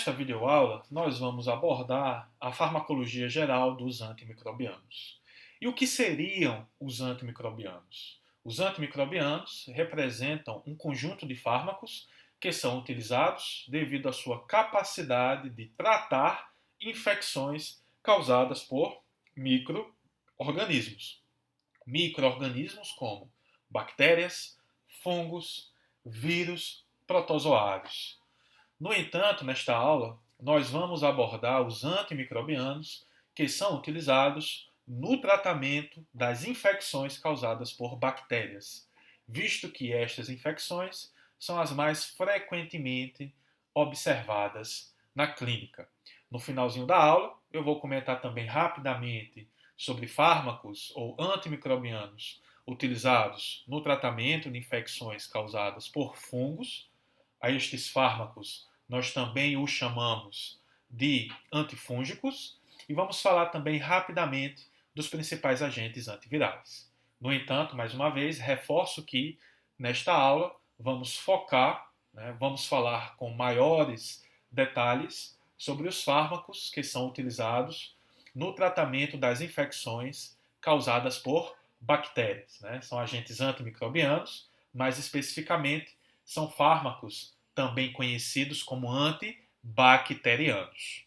Nesta videoaula, nós vamos abordar a farmacologia geral dos antimicrobianos. E o que seriam os antimicrobianos? Os antimicrobianos representam um conjunto de fármacos que são utilizados devido à sua capacidade de tratar infecções causadas por micro-organismos. Micro-organismos como bactérias, fungos, vírus, protozoários. No entanto, nesta aula, nós vamos abordar os antimicrobianos que são utilizados no tratamento das infecções causadas por bactérias, visto que estas infecções são as mais frequentemente observadas na clínica. No finalzinho da aula, eu vou comentar também rapidamente sobre fármacos ou antimicrobianos utilizados no tratamento de infecções causadas por fungos. A estes fármacos nós também os chamamos de antifúngicos e vamos falar também rapidamente dos principais agentes antivirais. No entanto, mais uma vez, reforço que nesta aula vamos focar, vamos falar com maiores detalhes sobre os fármacos que são utilizados no tratamento das infecções causadas por bactérias. São agentes antimicrobianos, mais especificamente são fármacos também conhecidos como antibacterianos.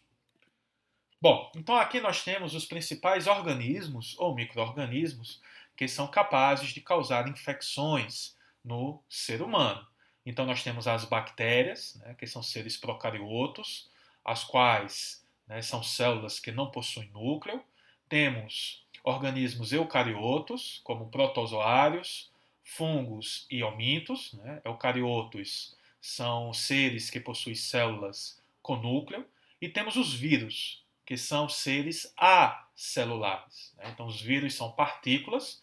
Bom, então aqui nós temos os principais organismos ou micro-organismos que são capazes de causar infecções no ser humano. Então nós temos as bactérias, que são seres procariotos, as quais são células que não possuem núcleo. Temos organismos eucariotos, como protozoários, fungos e homintos. Eucariotos são seres que possuem células com núcleo. E temos os vírus, que são seres acelulares. Então, os vírus são partículas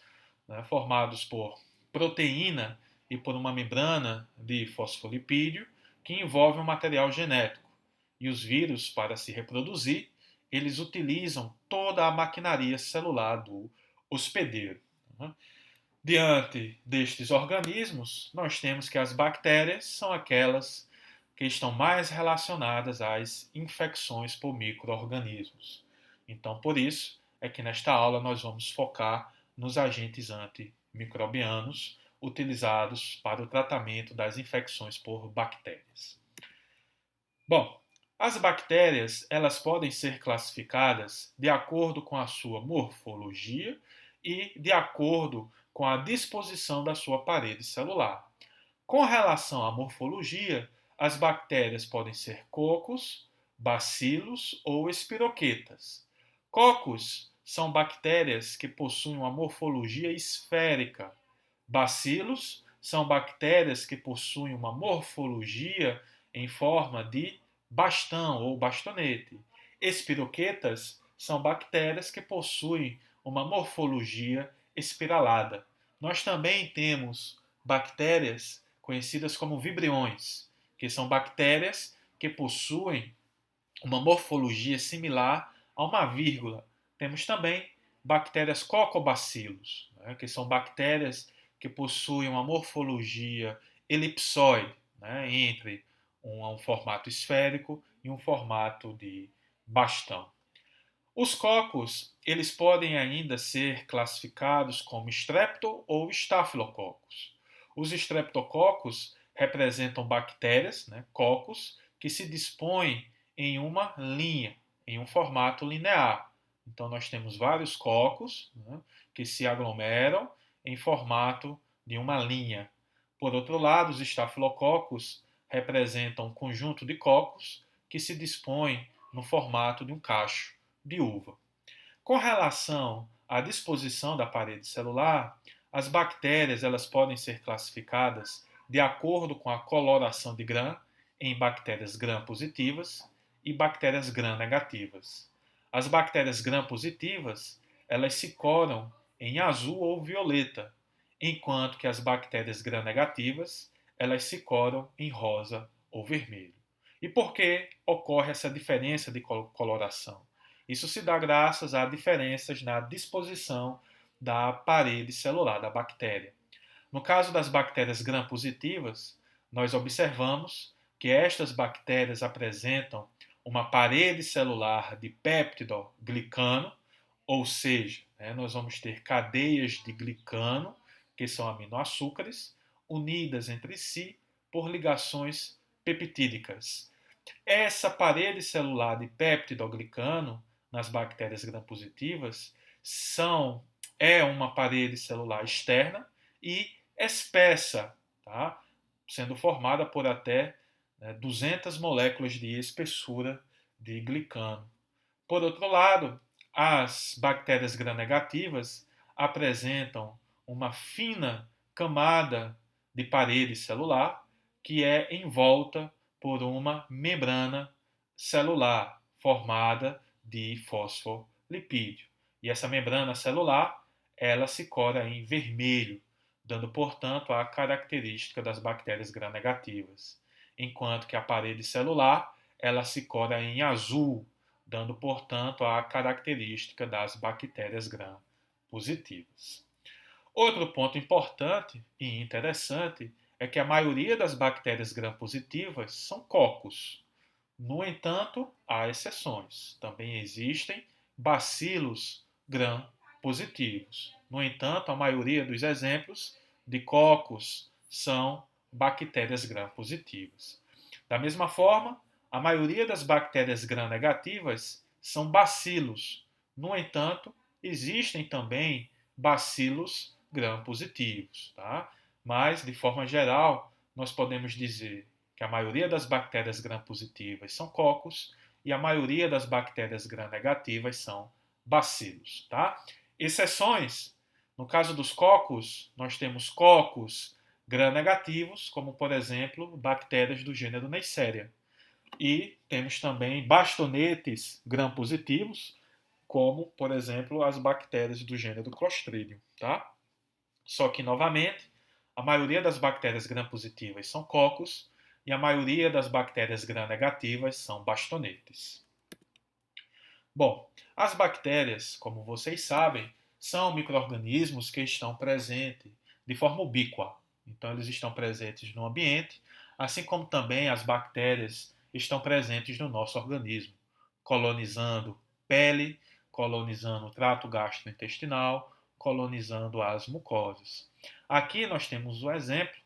formados por proteína e por uma membrana de fosfolipídio que envolve um material genético. E os vírus, para se reproduzir, eles utilizam toda a maquinaria celular do hospedeiro. Diante destes organismos, nós temos que as bactérias são aquelas que estão mais relacionadas às infecções por micro-organismos. Então, por isso é que nesta aula nós vamos focar nos agentes antimicrobianos utilizados para o tratamento das infecções por bactérias. Bom, as bactérias elas podem ser classificadas de acordo com a sua morfologia e de acordo com a disposição da sua parede celular. Com relação à morfologia, as bactérias podem ser cocos, bacilos ou espiroquetas. Cocos são bactérias que possuem uma morfologia esférica. Bacilos são bactérias que possuem uma morfologia em forma de bastão ou bastonete. Espiroquetas são bactérias que possuem uma morfologia espiralada. Nós também temos bactérias conhecidas como vibriões, que são bactérias que possuem uma morfologia similar a uma vírgula. Temos também bactérias cocobacilos, que são bactérias que possuem uma morfologia elipsoide, entre um formato esférico e um formato de bastão. Os cocos, eles podem ainda ser classificados como strepto ou estafilococos. Os streptococos representam bactérias, cocos, que se dispõem em uma linha, em um formato linear. Então nós temos vários cocos que se aglomeram em formato de uma linha. Por outro lado, os estafilococos representam um conjunto de cocos que se dispõem no formato de um cacho de uva. Com relação à disposição da parede celular, as bactérias elas podem ser classificadas de acordo com a coloração de Gram em bactérias Gram-positivas e bactérias Gram-negativas. As bactérias Gram-positivas elas se coram em azul ou violeta, enquanto que as bactérias Gram-negativas elas se coram em rosa ou vermelho. E por que ocorre essa diferença de coloração? Isso se dá graças a diferenças na disposição da parede celular da bactéria. No caso das bactérias gram-positivas, nós observamos que estas bactérias apresentam uma parede celular de péptido-glicano, ou seja, nós vamos ter cadeias de glicano, que são aminoáçúcares, unidas entre si por ligações peptídicas. Essa parede celular de péptido-glicano nas bactérias gram-positivas é uma parede celular externa e espessa, tá? Sendo formada por até 200 moléculas de espessura de glicano. Por outro lado, as bactérias gram-negativas apresentam uma fina camada de parede celular que é envolta por uma membrana celular formada de fosfolipídio. E essa membrana celular, ela se cora em vermelho, dando, portanto, a característica das bactérias gram-negativas, enquanto que a parede celular, ela se cora em azul, dando, portanto, a característica das bactérias gram-positivas. Outro ponto importante e interessante é que a maioria das bactérias gram-positivas são cocos. No entanto, há exceções. Também existem bacilos gram-positivos. No entanto, a maioria dos exemplos de cocos são bactérias gram-positivas. Da mesma forma, a maioria das bactérias gram-negativas são bacilos. No entanto, existem também bacilos gram-positivos. Tá? Mas, de forma geral, nós podemos dizer que a maioria das bactérias gram-positivas são cocos e a maioria das bactérias gram-negativas são bacilos. Tá? Exceções, no caso dos cocos, nós temos cocos gram-negativos, como, por exemplo, bactérias do gênero Neisseria. E temos também bastonetes gram-positivos, como, por exemplo, as bactérias do gênero Clostridium. Tá? Só que, novamente, a maioria das bactérias gram-positivas são cocos e a maioria das bactérias gram-negativas são bastonetes. Bom, as bactérias, como vocês sabem, são micro-organismos que estão presentes de forma ubíqua. Então, eles estão presentes no ambiente, assim como também as bactérias estão presentes no nosso organismo, colonizando pele, colonizando o trato gastrointestinal, colonizando as mucosas. Aqui nós temos o exemplo,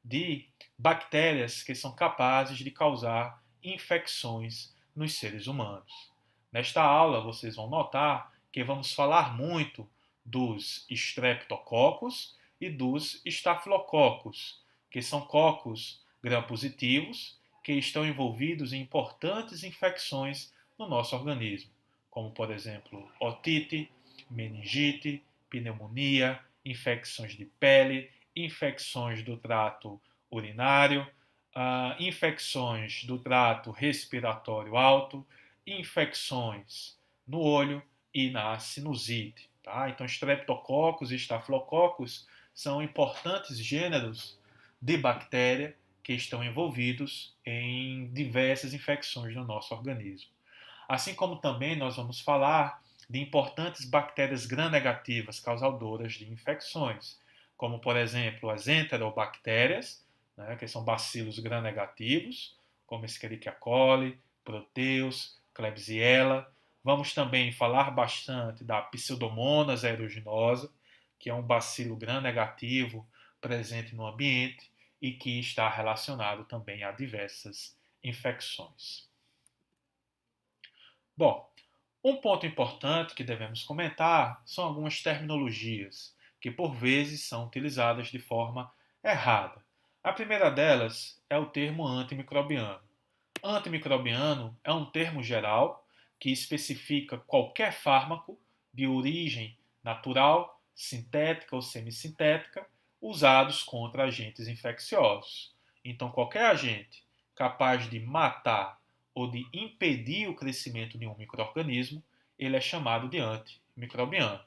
de bactérias que são capazes de causar infecções nos seres humanos. Nesta aula, vocês vão notar que vamos falar muito dos streptococcus e dos estafilococos, que são cocos gram-positivos que estão envolvidos em importantes infecções no nosso organismo, como, por exemplo, otite, meningite, pneumonia, infecções de pele, infecções do trato urinário, infecções do trato respiratório alto, infecções no olho e na sinusite. Tá? Então, streptococcus e estafilococcus são importantes gêneros de bactéria que estão envolvidos em diversas infecções no nosso organismo. Assim como também nós vamos falar de importantes bactérias gram-negativas causadoras de infecções, como, por exemplo, as enterobactérias, que são bacilos gram-negativos, como Escherichia coli, Proteus, Klebsiella. Vamos também falar bastante da Pseudomonas aeruginosa, que é um bacilo gram-negativo presente no ambiente e que está relacionado também a diversas infecções. Bom, um ponto importante que devemos comentar são algumas terminologias que por vezes são utilizadas de forma errada. A primeira delas é o termo antimicrobiano. Antimicrobiano é um termo geral que especifica qualquer fármaco de origem natural, sintética ou semissintética usados contra agentes infecciosos. Então, qualquer agente capaz de matar ou de impedir o crescimento de um micro-organismo, ele é chamado de antimicrobiano.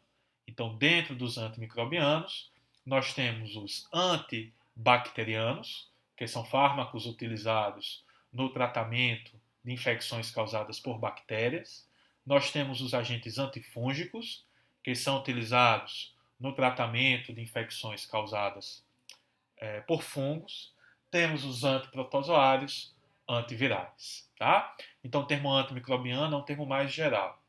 Então, dentro dos antimicrobianos, nós temos os antibacterianos, que são fármacos utilizados no tratamento de infecções causadas por bactérias. Nós temos os agentes antifúngicos, que são utilizados no tratamento de infecções causadas por fungos. Temos os antiprotozoários, antivirais. Tá? Então, o termo antimicrobiano é um termo mais geral.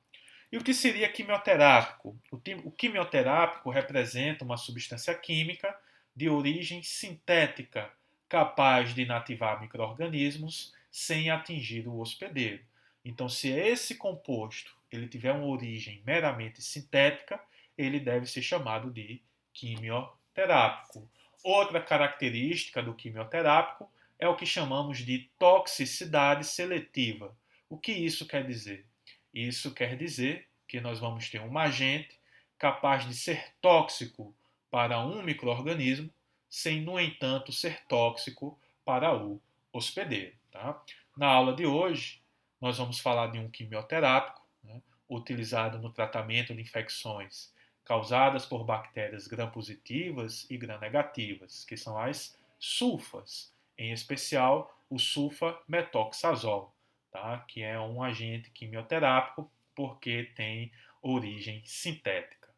E o que seria quimioterápico? O quimioterápico representa uma substância química de origem sintética, capaz de inativar micro-organismos sem atingir o hospedeiro. Então, se esse composto ele tiver uma origem meramente sintética, ele deve ser chamado de quimioterápico. Outra característica do quimioterápico é o que chamamos de toxicidade seletiva. O que isso quer dizer? Isso quer dizer que nós vamos ter um agente capaz de ser tóxico para um micro-organismo, sem, no entanto, ser tóxico para o hospedeiro. Tá? Na aula de hoje, nós vamos falar de um quimioterápico, né, utilizado no tratamento de infecções causadas por bactérias gram-positivas e gram-negativas, que são as sulfas, em especial o sulfa-metoxazol, tá? Que é um agente quimioterápico porque tem origem sintética.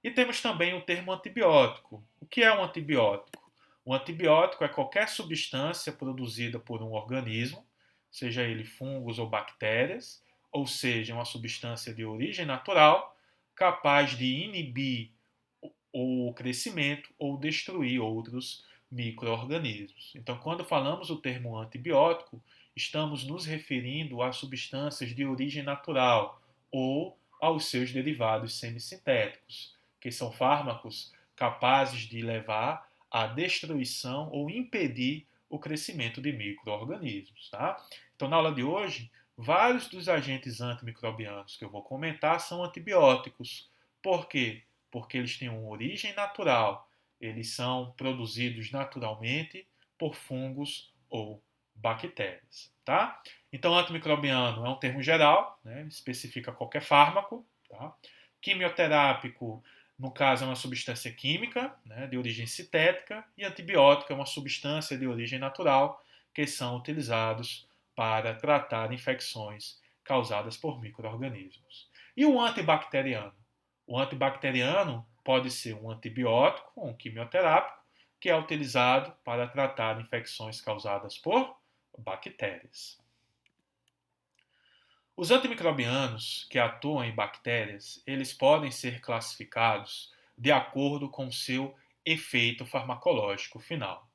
E temos também o termo antibiótico. O que é um antibiótico? Um antibiótico é qualquer substância produzida por um organismo, seja ele fungos ou bactérias, ou seja, uma substância de origem natural, capaz de inibir o crescimento ou destruir outros micro-organismos. Então, quando falamos o termo antibiótico, estamos nos referindo a substâncias de origem natural ou aos seus derivados semissintéticos, que são fármacos capazes de levar à destruição ou impedir o crescimento de micro-organismos. Tá? Então, na aula de hoje, vários dos agentes antimicrobianos que eu vou comentar são antibióticos. Por quê? Porque eles têm uma origem natural, eles são produzidos naturalmente por fungos ou bactérias. Tá? Então, antimicrobiano é um termo geral, né? Especifica qualquer fármaco. Tá? Quimioterápico, no caso, é uma substância química, né, de origem sintética, e antibiótico é uma substância de origem natural que são utilizados para tratar infecções causadas por micro-organismos. E o antibacteriano? O antibacteriano pode ser um antibiótico ou um quimioterápico que é utilizado para tratar infecções causadas por bactérias. Os antimicrobianos que atuam em bactérias, eles podem ser classificados de acordo com o seu efeito farmacológico final.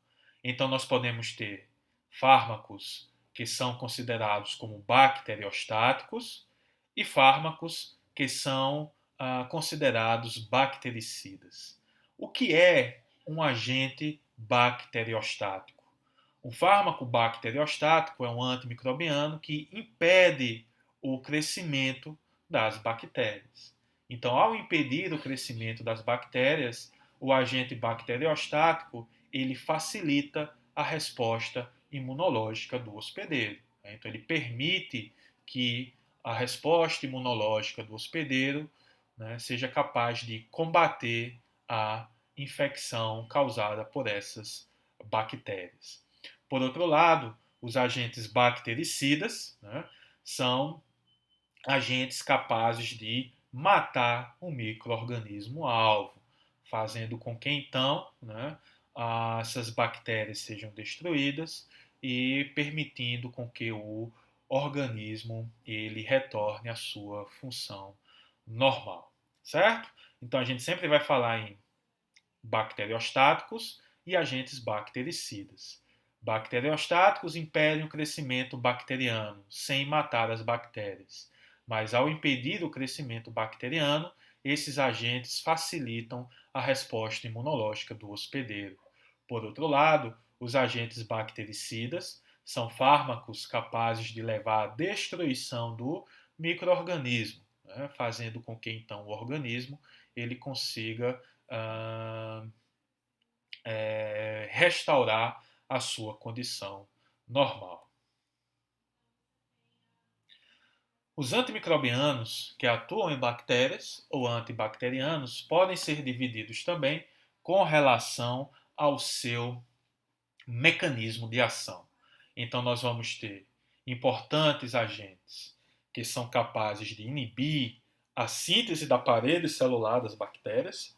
Então nós podemos ter fármacos que são considerados como bacteriostáticos e fármacos que são considerados bactericidas. O que é um agente bacteriostático? Um fármaco bacteriostático é um antimicrobiano que impede o crescimento das bactérias. Então, ao impedir o crescimento das bactérias, o agente bacteriostático ele facilita a resposta imunológica do hospedeiro. Então, ele permite que a resposta imunológica do hospedeiro, né, seja capaz de combater a infecção causada por essas bactérias. Por outro lado, os agentes bactericidas, né, são agentes capazes de matar o micro-organismo alvo, fazendo com que então, né, essas bactérias sejam destruídas e permitindo com que o organismo ele retorne à sua função normal, certo? Então a gente sempre vai falar em bacteriostáticos e agentes bactericidas. Bacteriostáticos impedem o crescimento bacteriano sem matar as bactérias, mas ao impedir o crescimento bacteriano, esses agentes facilitam a resposta imunológica do hospedeiro. Por outro lado, os agentes bactericidas são fármacos capazes de levar à destruição do micro-organismo, né, fazendo com que então o organismo ele consiga restaurar a sua condição normal. Os antimicrobianos que atuam em bactérias ou antibacterianos podem ser divididos também com relação ao seu mecanismo de ação. Então, nós vamos ter importantes agentes que são capazes de inibir a síntese da parede celular das bactérias,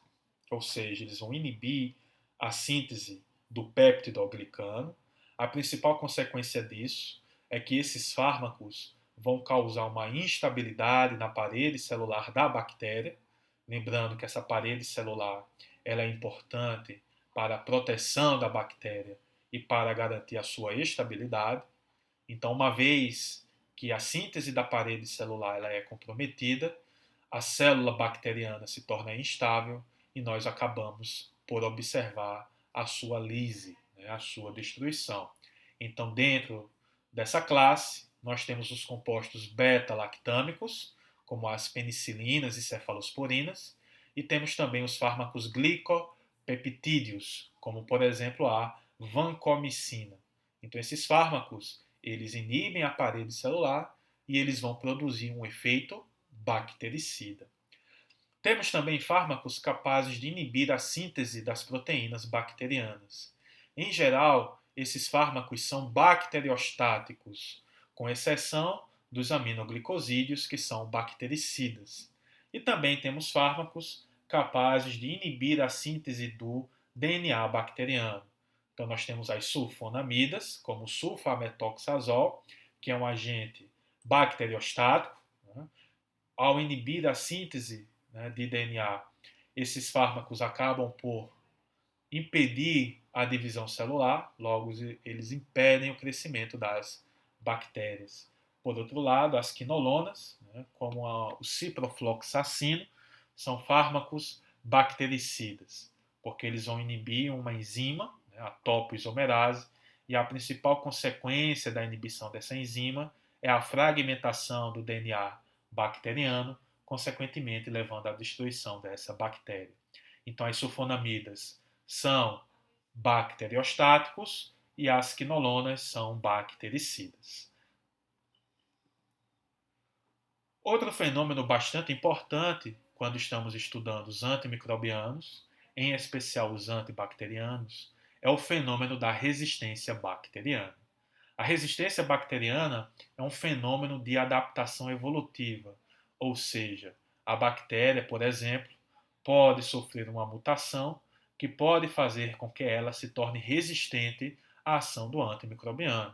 ou seja, eles vão inibir a síntese do péptido glicano. A principal consequência disso é que esses fármacos vão causar uma instabilidade na parede celular da bactéria, lembrando que essa parede celular ela é importante para a proteção da bactéria e para garantir a sua estabilidade. Então, uma vez que a síntese da parede celular ela é comprometida, a célula bacteriana se torna instável e nós acabamos por observar a sua lise, né, a sua destruição. Então, dentro dessa classe, nós temos os compostos beta-lactâmicos, como as penicilinas e cefalosporinas, e temos também os fármacos glicopeptídeos, como por exemplo a vancomicina. Então, esses fármacos, eles inibem a parede celular e eles vão produzir um efeito bactericida. Temos também fármacos capazes de inibir a síntese das proteínas bacterianas. Em geral, esses fármacos são bacteriostáticos, com exceção dos aminoglicosídeos, que são bactericidas. E também temos fármacos capazes de inibir a síntese do DNA bacteriano. Então, nós temos as sulfonamidas, como o sulfametoxazol, que é um agente bacteriostático, né? Ao inibir a síntese, né, de DNA, esses fármacos acabam por impedir a divisão celular, logo eles impedem o crescimento das bactérias. Por outro lado, as quinolonas, né, como o ciprofloxacino, são fármacos bactericidas, porque eles vão inibir uma enzima, né, a topoisomerase, e a principal consequência da inibição dessa enzima é a fragmentação do DNA bacteriano, consequentemente levando à destruição dessa bactéria. Então, as sulfonamidas são bacteriostáticos e as quinolonas são bactericidas. Outro fenômeno bastante importante quando estamos estudando os antimicrobianos, em especial os antibacterianos, é o fenômeno da resistência bacteriana. A resistência bacteriana é um fenômeno de adaptação evolutiva, ou seja, a bactéria, por exemplo, pode sofrer uma mutação que pode fazer com que ela se torne resistente à ação do antimicrobiano.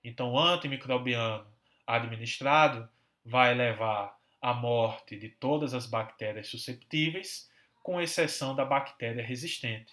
Então, o antimicrobiano administrado vai levar à morte de todas as bactérias susceptíveis, com exceção da bactéria resistente.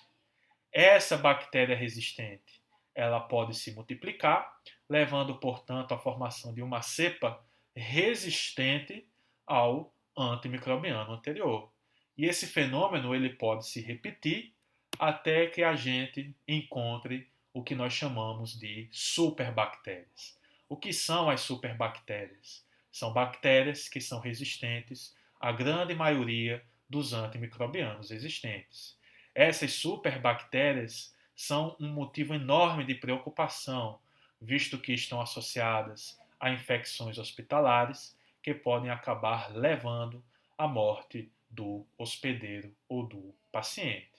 Essa bactéria resistente, ela pode se multiplicar, levando, portanto, à formação de uma cepa resistente ao antimicrobiano anterior. E esse fenômeno ele pode se repetir até que a gente encontre o que nós chamamos de superbactérias. O que são as superbactérias? São bactérias que são resistentes à grande maioria dos antimicrobianos existentes. Essas superbactérias são um motivo enorme de preocupação, visto que estão associadas a infecções hospitalares que podem acabar levando à morte do hospedeiro ou do paciente.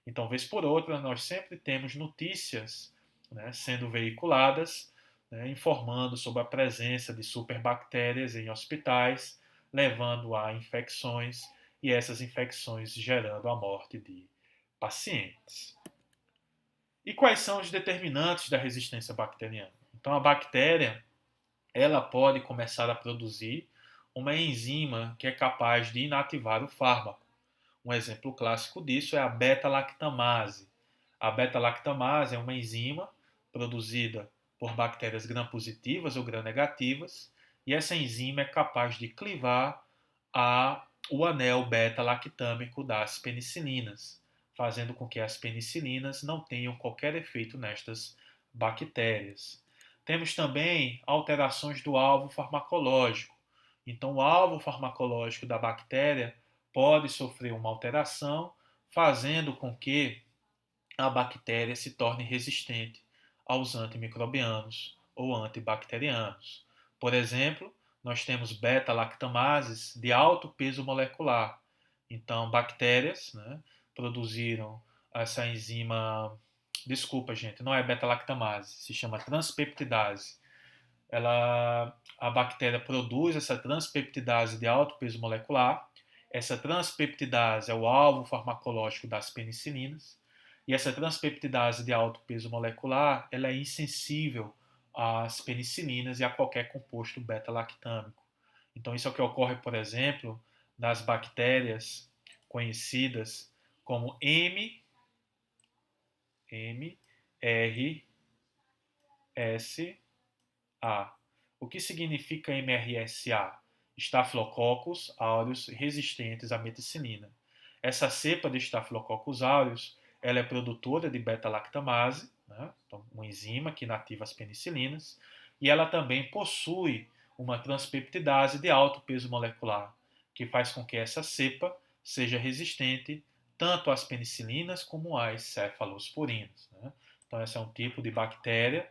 Então, vez por outra, nós sempre temos notícias, né, sendo veiculadas, né, informando sobre a presença de superbactérias em hospitais, levando a infecções e essas infecções gerando a morte de pacientes. E quais são os determinantes da resistência bacteriana? Então, a bactéria ela pode começar a produzir uma enzima que é capaz de inativar o fármaco. Um exemplo clássico disso é a beta-lactamase. A beta-lactamase é uma enzima produzida por bactérias gram-positivas ou gram-negativas, e essa enzima é capaz de clivar o anel beta-lactâmico das penicilinas, fazendo com que as penicilinas não tenham qualquer efeito nestas bactérias. Temos também alterações do alvo farmacológico. Então, o alvo farmacológico da bactéria pode sofrer uma alteração, fazendo com que a bactéria se torne resistente aos antimicrobianos ou antibacterianos. Por exemplo, nós temos beta-lactamases de alto peso molecular. Então, bactérias, né, produziram essa enzima. Desculpa, gente, não é beta-lactamase, se chama transpeptidase. A bactéria produz essa transpeptidase de alto peso molecular. Essa transpeptidase é o alvo farmacológico das penicilinas. E essa transpeptidase de alto peso molecular ela é insensível às penicilinas e a qualquer composto beta-lactâmico. Então, isso é o que ocorre, por exemplo, nas bactérias conhecidas como MRSA. O que significa MRSA? Staphylococcus aureus resistentes à meticilina. Essa cepa de Staphylococcus aureus ela é produtora de beta-lactamase, né? Então, uma enzima que inativa as penicilinas, e ela também possui uma transpeptidase de alto peso molecular, que faz com que essa cepa seja resistente tanto às penicilinas como às cefalosporinas, né? Então, esse é um tipo de bactéria,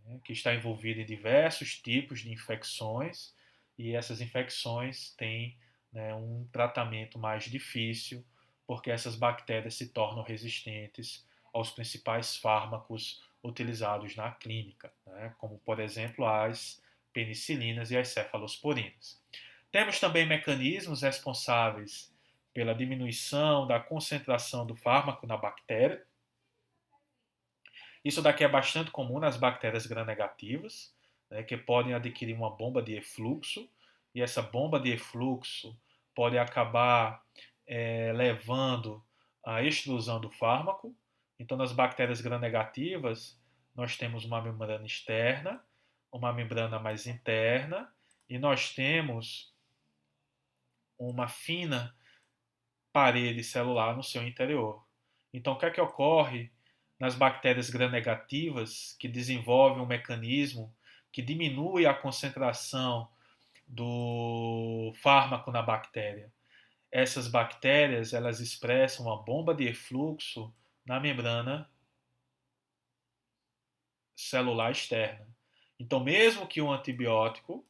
né, que está envolvida em diversos tipos de infecções, e essas infecções têm, né, um tratamento mais difícil, porque essas bactérias se tornam resistentes aos principais fármacos utilizados na clínica, né, como, por exemplo, as penicilinas e as cefalosporinas. Temos também mecanismos responsáveis pela diminuição da concentração do fármaco na bactéria. Isso daqui é bastante comum nas bactérias gram-negativas, né, que podem adquirir uma bomba de efluxo, e essa bomba de efluxo pode acabar levando à extrusão do fármaco. Então, nas bactérias gram-negativas, nós temos uma membrana externa, uma membrana mais interna, e nós temos uma fina parede celular no seu interior. Então, o que é que ocorre nas bactérias gram-negativas que desenvolvem um mecanismo que diminui a concentração do fármaco na bactéria? Essas bactérias elas expressam uma bomba de efluxo na membrana celular externa. Então, mesmo que um antibiótico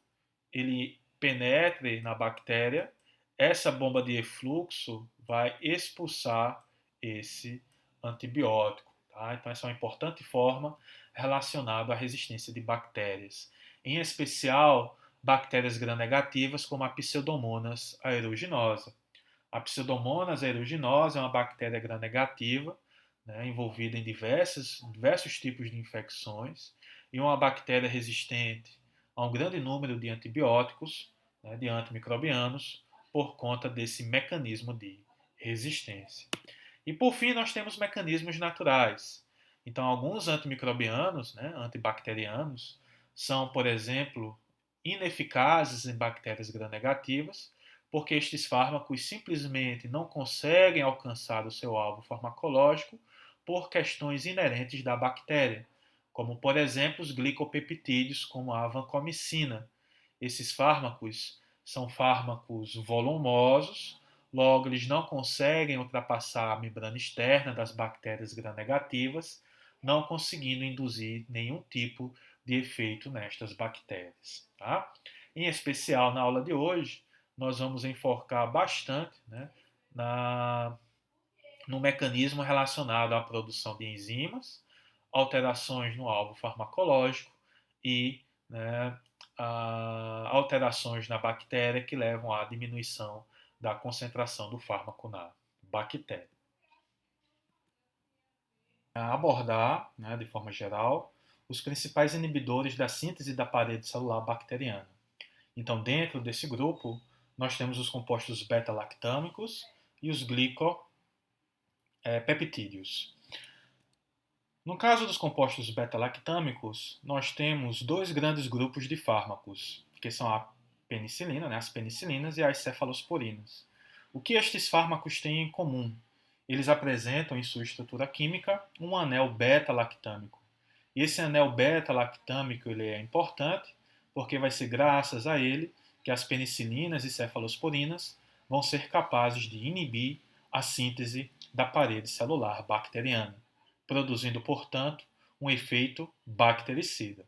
ele penetre na bactéria, essa bomba de efluxo vai expulsar esse antibiótico. Tá? Então, essa é uma importante forma relacionada à resistência de bactérias, em especial bactérias gram-negativas, como a Pseudomonas aeruginosa. A Pseudomonas aeruginosa é uma bactéria gram-negativa, né, envolvida em diversos tipos de infecções, e uma bactéria resistente a um grande número de antibióticos, né, de antimicrobianos, por conta desse mecanismo de resistência. E por fim, nós temos mecanismos naturais. Então, alguns antimicrobianos, né, antibacterianos, são, por exemplo, ineficazes em bactérias gram-negativas, porque estes fármacos simplesmente não conseguem alcançar o seu alvo farmacológico por questões inerentes da bactéria, como, por exemplo, os glicopeptídeos, como a vancomicina. Esses fármacos são fármacos volumosos, logo eles não conseguem ultrapassar a membrana externa das bactérias gram-negativas, não conseguindo induzir nenhum tipo de efeito nestas bactérias. Tá? Em especial, na aula de hoje, nós vamos enfocar bastante, né, no mecanismo relacionado à produção de enzimas, alterações no alvo farmacológico e, né, alterações na bactéria que levam à diminuição da concentração do fármaco na bactéria. Abordar, né, de forma geral, os principais inibidores da síntese da parede celular bacteriana. Então, dentro desse grupo, nós temos os compostos beta-lactâmicos e os glicopeptídeos. No caso dos compostos beta-lactâmicos, nós temos dois grandes grupos de fármacos, que são a penicilina, né, as penicilinas e as cefalosporinas. O que estes fármacos têm em comum? Eles apresentam em sua estrutura química um anel beta-lactâmico. E esse anel beta-lactâmico ele é importante porque vai ser graças a ele que as penicilinas e cefalosporinas vão ser capazes de inibir a síntese da parede celular bacteriana, produzindo, portanto, um efeito bactericida.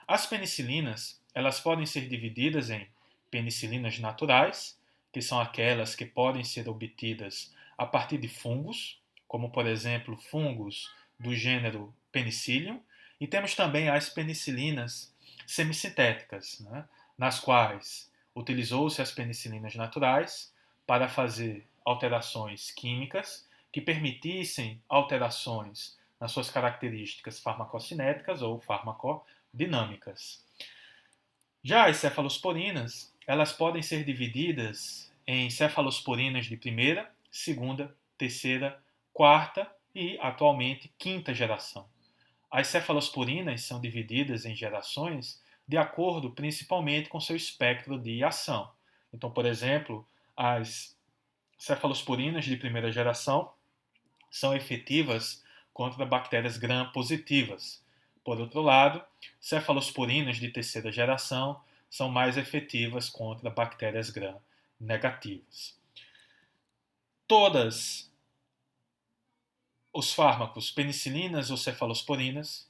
As penicilinas, elas podem ser divididas em penicilinas naturais, que são aquelas que podem ser obtidas a partir de fungos, como por exemplo fungos do gênero Penicillium, e temos também as penicilinas semissintéticas, né, nas quais utilizou-se as penicilinas naturais para fazer alterações químicas que permitissem alterações nas suas características farmacocinéticas ou farmacokinéticas, dinâmicas. Já as cefalosporinas, elas podem ser divididas em cefalosporinas de primeira, segunda, terceira, quarta e, atualmente, quinta geração. As cefalosporinas são divididas em gerações de acordo principalmente com seu espectro de ação. Então, por exemplo, as cefalosporinas de primeira geração são efetivas contra bactérias gram-positivas. Por outro lado, cefalosporinas de terceira geração são mais efetivas contra bactérias gram-negativas. Todas os fármacos, penicilinas ou cefalosporinas,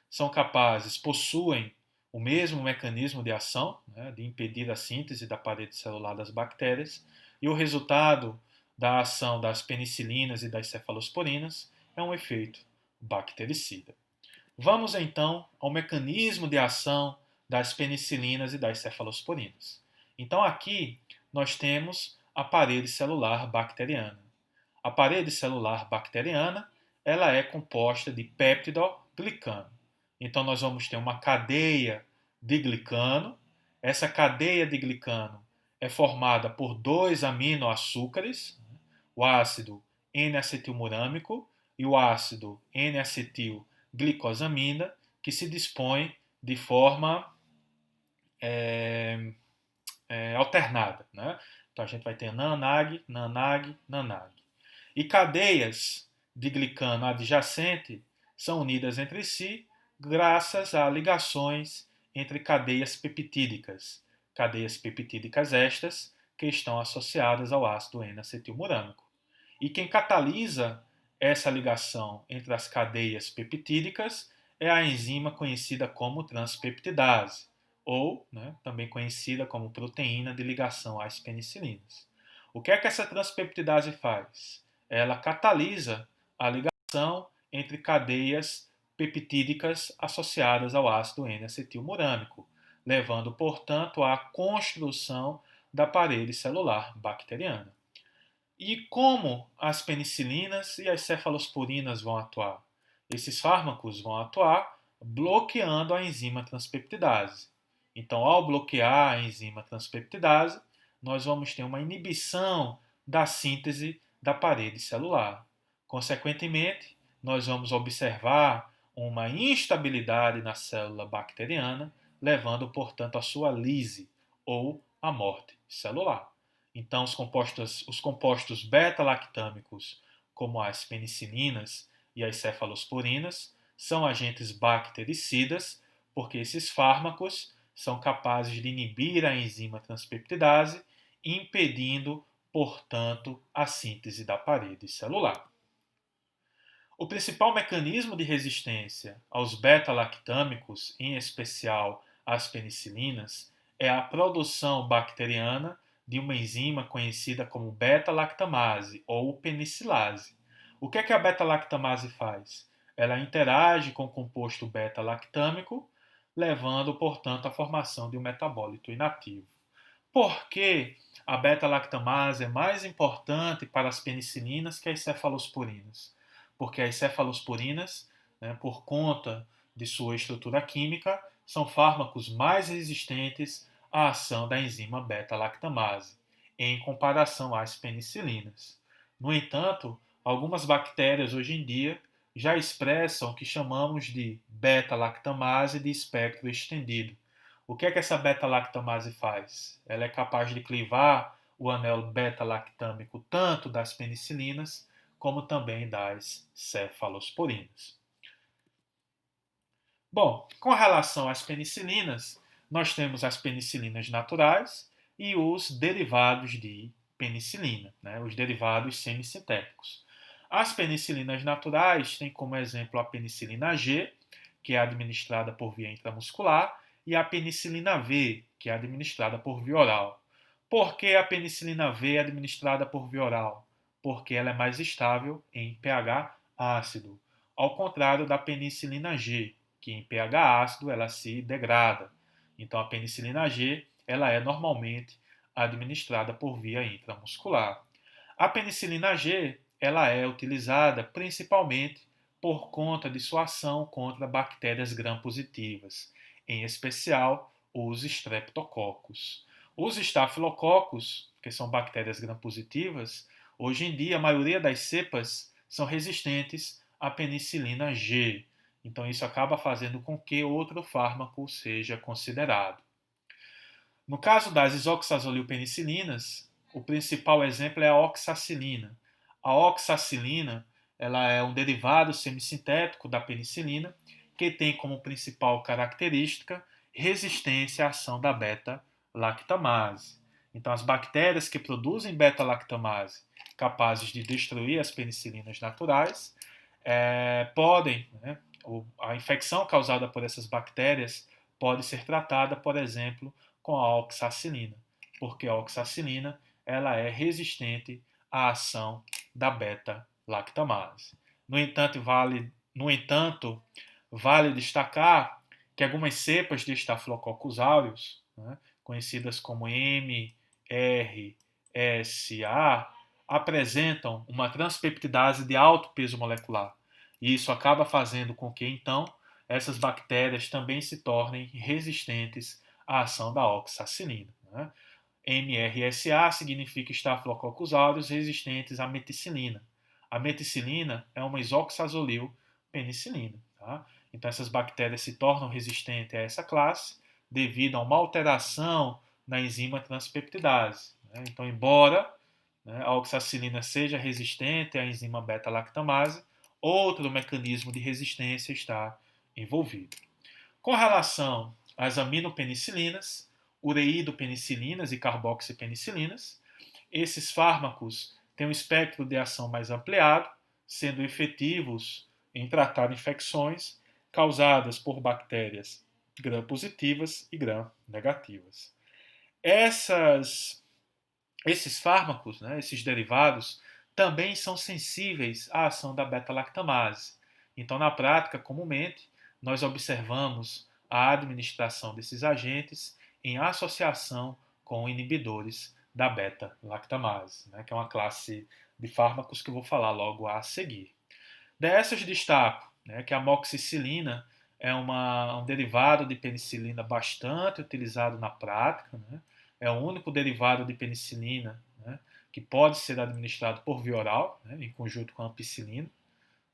são capazes, possuem o mesmo mecanismo de ação, de impedir a síntese da parede celular das bactérias, e o resultado da ação das penicilinas e das cefalosporinas é um efeito bactericida. Vamos então ao mecanismo de ação das penicilinas e das cefalosporinas. Então aqui nós temos a parede celular bacteriana. A parede celular bacteriana, ela é composta de peptidoglicano. Então nós vamos ter uma cadeia de glicano. Essa cadeia de glicano é formada por dois aminoaçúcares, o ácido N-acetilmurâmico e o ácido N-acetilglicosamina, que se dispõem de forma alternada. Então a gente vai ter NANAG, NANAG, NANAG. E cadeias de glicano adjacente são unidas entre si graças a ligações entre cadeias peptídicas. Cadeias peptídicas estas que estão associadas ao ácido N-acetilmurâmico. E quem catalisa essa ligação entre as cadeias peptídicas é a enzima conhecida como transpeptidase, ou também conhecida como proteína de ligação às penicilinas. O que é que essa transpeptidase faz? Ela catalisa a ligação entre cadeias peptídicas associadas ao ácido N-acetilmurâmico, levando, portanto, à construção da parede celular bacteriana. E como as penicilinas e as cefalosporinas vão atuar? Esses fármacos vão atuar bloqueando a enzima transpeptidase. Então, ao bloquear a enzima transpeptidase, nós vamos ter uma inibição da síntese da parede celular. Consequentemente, nós vamos observar uma instabilidade na célula bacteriana, levando, portanto, à sua lise ou à morte celular. Então, os compostos beta-lactâmicos, como as penicilinas e as cefalosporinas, são agentes bactericidas, porque esses fármacos são capazes de inibir a enzima transpeptidase, impedindo, portanto, a síntese da parede celular. O principal mecanismo de resistência aos beta-lactâmicos, em especial às penicilinas, é a produção bacteriana de uma enzima conhecida como beta-lactamase ou penicilase. O que é que a beta-lactamase faz? Ela interage com o composto beta-lactâmico, levando, portanto, à formação de um metabólito inativo. Por que a beta-lactamase é mais importante para as penicilinas que as cefalosporinas? Porque as cefalosporinas, por conta de sua estrutura química, são fármacos mais resistentes à ação da enzima beta-lactamase, em comparação às penicilinas. No entanto, algumas bactérias hoje em dia já expressam o que chamamos de beta-lactamase de espectro estendido. O que é que essa beta-lactamase faz? Ela é capaz de clivar o anel beta-lactâmico tanto das penicilinas como também das cefalosporinas. Bom, com relação às penicilinas, nós temos as penicilinas naturais e os derivados de penicilina, os derivados semissintéticos. As penicilinas naturais têm como exemplo a penicilina G, que é administrada por via intramuscular, e a penicilina V, que é administrada por via oral. Por que a penicilina V é administrada por via oral? Porque ela é mais estável em pH ácido, ao contrário da penicilina G, que em pH ácido ela se degrada. Então a penicilina G ela é normalmente administrada por via intramuscular. A penicilina G ela é utilizada principalmente por conta de sua ação contra bactérias gram-positivas. em especial os streptococcus. Os estafilococos, que são bactérias gram-positivas, hoje em dia a maioria das cepas são resistentes à penicilina G. Então isso acaba fazendo com que outro fármaco seja considerado. No caso das isoxazolilpenicilinas, o principal exemplo é a oxacilina. A oxacilina ela é um derivado semissintético da penicilina que tem como principal característica resistência à ação da beta-lactamase. Então, as bactérias que produzem beta-lactamase, capazes de destruir as penicilinas naturais, podem, né, a infecção causada por essas bactérias pode ser tratada, por exemplo, com a oxacilina, porque a oxacilina ela é resistente à ação da beta-lactamase. No entanto, vale destacar que algumas cepas de Staphylococcus aureus, né, conhecidas como MRSA, apresentam uma transpeptidase de alto peso molecular. E isso acaba fazendo com que, então, essas bactérias também se tornem resistentes à ação da oxacilina. Né? MRSA significa Staphylococcus aureus resistentes à meticilina. A meticilina é uma isoxazolil penicilina. Tá? Então, essas bactérias se tornam resistentes a essa classe devido a uma alteração na enzima transpeptidase. Né? Então, embora, né, a oxacilina seja resistente à enzima beta-lactamase, outro mecanismo de resistência está envolvido. Com relação às aminopenicilinas, ureidopenicilinas e carboxipenicilinas, esses fármacos têm um espectro de ação mais ampliado, sendo efetivos em tratar infecções causadas por bactérias gram-positivas e gram-negativas. Esses fármacos, né, esses derivados, também são sensíveis à ação da beta-lactamase. Então, na prática, comumente, nós observamos a administração desses agentes em associação com inibidores da beta-lactamase, né, que é uma classe de fármacos que eu vou falar logo a seguir. Dessas destaco, né, que a amoxicilina é um derivado de penicilina bastante utilizado na prática, né, é o único derivado de penicilina, né, que pode ser administrado por via oral, né, em conjunto com a ampicilina.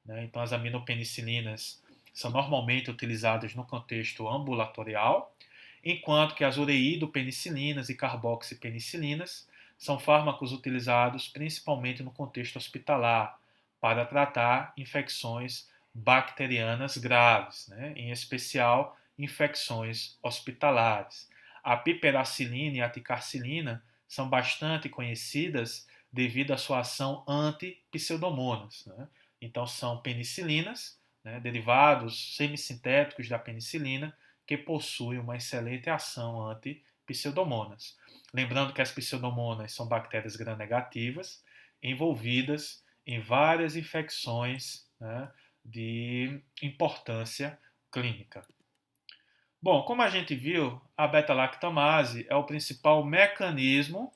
Né, então, as aminopenicilinas são normalmente utilizadas no contexto ambulatorial, enquanto que as ureidopenicilinas e carboxipenicilinas são fármacos utilizados principalmente no contexto hospitalar, para tratar infecções bacterianas graves, né, em especial infecções hospitalares. A piperacilina e a ticarcilina são bastante conhecidas devido à sua ação anti-pseudomonas. Né? Então, são penicilinas, né, derivados semissintéticos da penicilina, que possuem uma excelente ação anti-pseudomonas. Lembrando que as pseudomonas são bactérias gram-negativas envolvidas em várias infecções, né, de importância clínica. Bom, como a gente viu, a beta-lactamase é o principal mecanismo,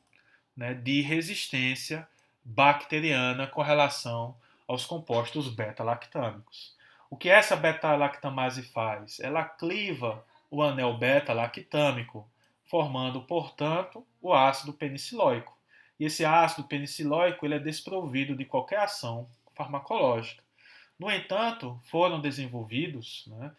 né, de resistência bacteriana com relação aos compostos beta-lactâmicos. O que essa beta-lactamase faz? Ela cliva o anel beta-lactâmico, formando, portanto, o ácido penicilóico. E esse ácido penicilóico ele é desprovido de qualquer ação farmacológica. No entanto, foram desenvolvidos, né,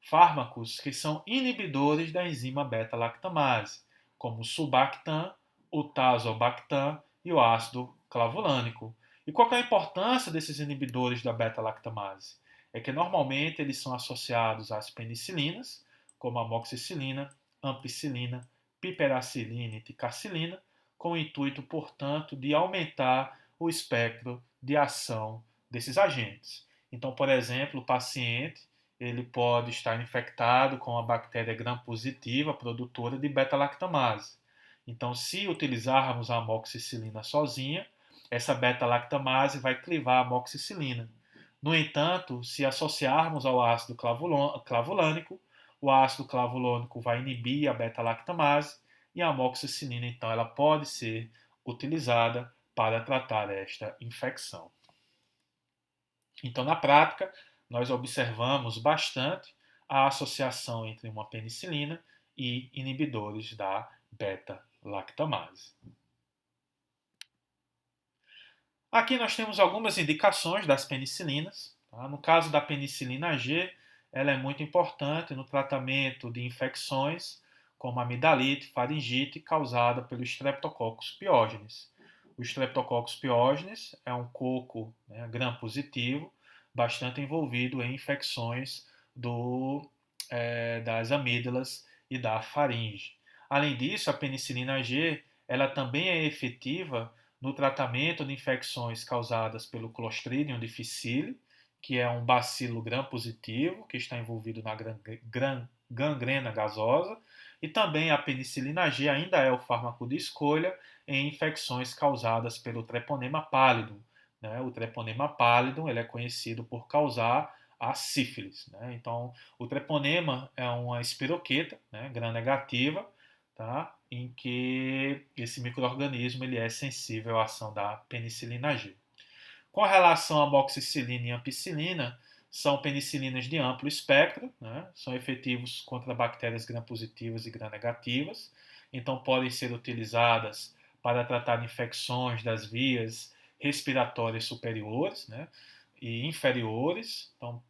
fármacos que são inibidores da enzima beta-lactamase, como o sulbactam, o tazobactam e o ácido clavulânico. E qual é a importância desses inibidores da beta-lactamase? É que normalmente eles são associados às penicilinas, como a amoxicilina, ampicilina, piperacilina e ticarcilina, com o intuito, portanto, de aumentar o espectro de ação desses agentes. Então, por exemplo, o paciente ele pode estar infectado com a bactéria gram-positiva produtora de beta-lactamase. Então, se utilizarmos a amoxicilina sozinha, essa beta-lactamase vai clivar a amoxicilina. No entanto, se associarmos ao ácido clavulânico, o ácido clavulônico vai inibir a beta-lactamase e a amoxicilina, então, ela pode ser utilizada para tratar esta infecção. Então, na prática, nós observamos bastante a associação entre uma penicilina e inibidores da beta-lactamase. Aqui nós temos algumas indicações das penicilinas. Tá? No caso da penicilina G, ela é muito importante no tratamento de infecções como amidalite, faringite, causada pelo Streptococcus pyogenes. O Streptococcus pyogenes é um coco, né, gram-positivo, bastante envolvido em infecções das amígdalas e da faringe. Além disso, a penicilina G ela também é efetiva no tratamento de infecções causadas pelo Clostridium difficile, que é um bacilo gram-positivo, que está envolvido na gangrena gasosa, e também a penicilina G ainda é o fármaco de escolha em infecções causadas pelo Treponema pallidum. Né? O Treponema pallidum ele é conhecido por causar a sífilis. Né? Então, o treponema é uma espiroqueta, né, gram-negativa, tá? Em que esse microorganismo ele é sensível à ação da penicilina G. Com relação à amoxicilina e ampicilina, são penicilinas de amplo espectro, né? São efetivos contra bactérias gram-positivas e gram-negativas, então podem ser utilizadas para tratar infecções das vias respiratórias superiores, né? E inferiores, então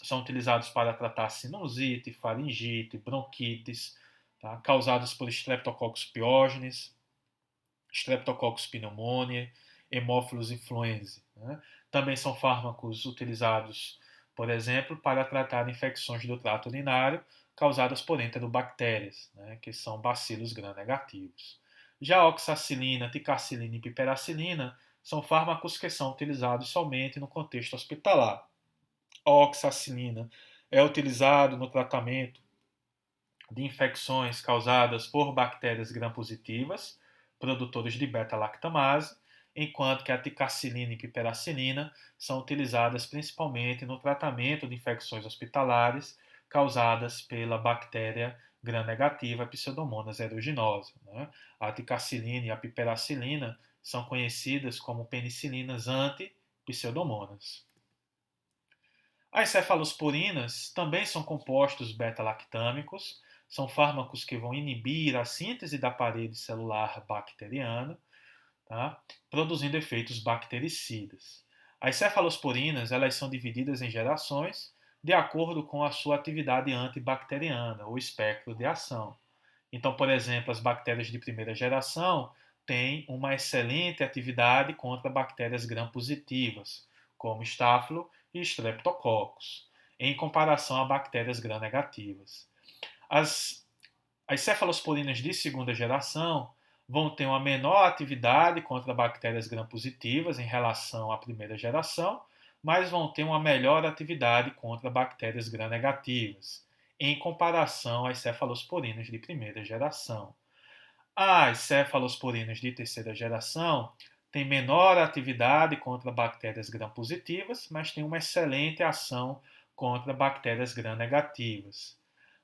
são utilizados para tratar sinusite, faringite, bronquites, tá? Causadas por Streptococcus pyogenes, Streptococcus pneumoniae, Haemophilus influenzae. Né? Também são fármacos utilizados, por exemplo, para tratar infecções do trato urinário causadas por enterobactérias, né? Que são bacilos gram-negativos. Já a oxacilina, ticarcilina e piperacilina são fármacos que são utilizados somente no contexto hospitalar. A oxacilina é utilizado no tratamento de infecções causadas por bactérias gram-positivas, produtores de beta-lactamase, enquanto que a ticarcilina e piperacilina são utilizadas principalmente no tratamento de infecções hospitalares causadas pela bactéria gram-negativa Pseudomonas aeruginosa. Né? A ticarcilina e a piperacilina são conhecidas como penicilinas anti-pseudomonas. As cefalosporinas também são compostos beta-lactâmicos, são fármacos que vão inibir a síntese da parede celular bacteriana, tá? Produzindo efeitos bactericidas. As cefalosporinas elas são divididas em gerações de acordo com a sua atividade antibacteriana ou espectro de ação. Então, por exemplo, as bactérias de primeira geração têm uma excelente atividade contra bactérias gram-positivas, como Staphylo e Streptococcus, em comparação a bactérias gram-negativas. As cefalosporinas de segunda geração vão ter uma menor atividade contra bactérias gram-positivas em relação à primeira geração, mas vão ter uma melhor atividade contra bactérias gram-negativas, em comparação às cefalosporinas de primeira geração. As cefalosporinas de terceira geração têm menor atividade contra bactérias gram-positivas, mas têm uma excelente ação contra bactérias gram-negativas.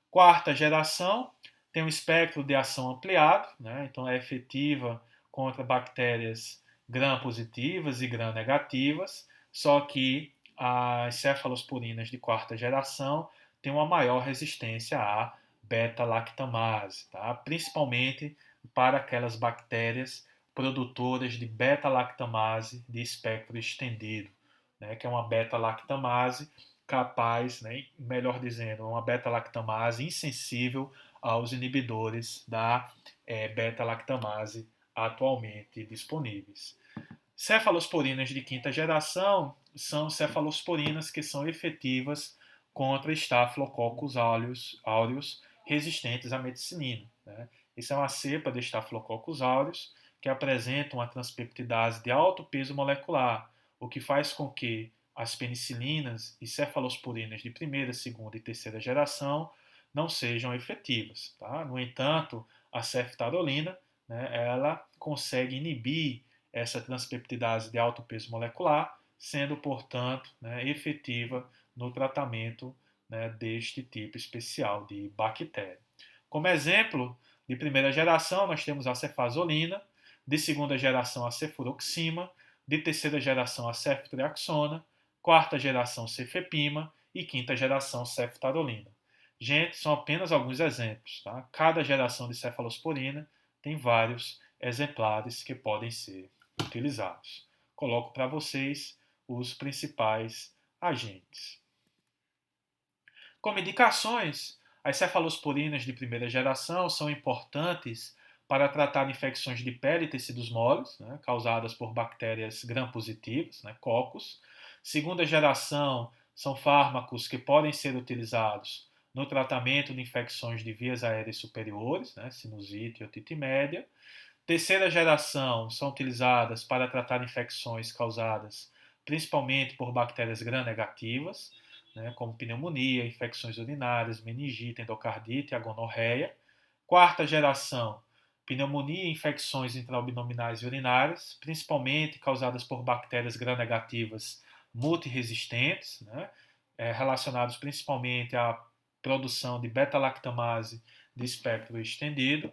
Quarta geração tem um espectro de ação ampliado, né? Então é efetiva contra bactérias gram-positivas e gram-negativas, só que as cefalosporinas de quarta geração têm uma maior resistência à beta-lactamase, tá? Principalmente para aquelas bactérias produtoras de beta-lactamase de espectro estendido, né? Que é uma beta-lactamase capaz, né, melhor dizendo, uma beta-lactamase insensível aos inibidores da beta-lactamase atualmente disponíveis. Cefalosporinas de quinta geração são cefalosporinas que são efetivas contra Staphylococcus aureus resistentes à meticilina. Né? Isso é uma cepa de Staphylococcus aureus que apresenta uma transpeptidase de alto peso molecular, o que faz com que as penicilinas e cefalosporinas de primeira, segunda e terceira geração não sejam efetivas. Tá? No entanto, a ceftarolina, né, ela consegue inibir essa transpeptidase de alto peso molecular, sendo, portanto, né, efetiva no tratamento, né, deste tipo especial de bactéria. Como exemplo, de primeira geração, nós temos a cefazolina, de segunda geração, a cefuroxima, de terceira geração, a ceftriaxona, quarta geração, cefepima e quinta geração ceftarolina. Gente, são apenas alguns exemplos. Tá? Cada geração de cefalosporina tem vários exemplares que podem ser utilizados. Coloco para vocês os principais agentes. Como indicações, as cefalosporinas de primeira geração são importantes para tratar infecções de pele e tecidos moles, né, causadas por bactérias gram-positivas, né, cocos. Segunda geração são fármacos que podem ser utilizados no tratamento de infecções de vias aéreas superiores, né, sinusite e otite média. Terceira geração são utilizadas para tratar infecções causadas principalmente por bactérias gram-negativas, né, como pneumonia, infecções urinárias, meningite, endocardite e a gonorreia. Quarta geração, pneumonia e infecções intraabdominais e urinárias, principalmente causadas por bactérias gram-negativas multiresistentes, né, relacionados principalmente à produção de beta-lactamase de espectro estendido.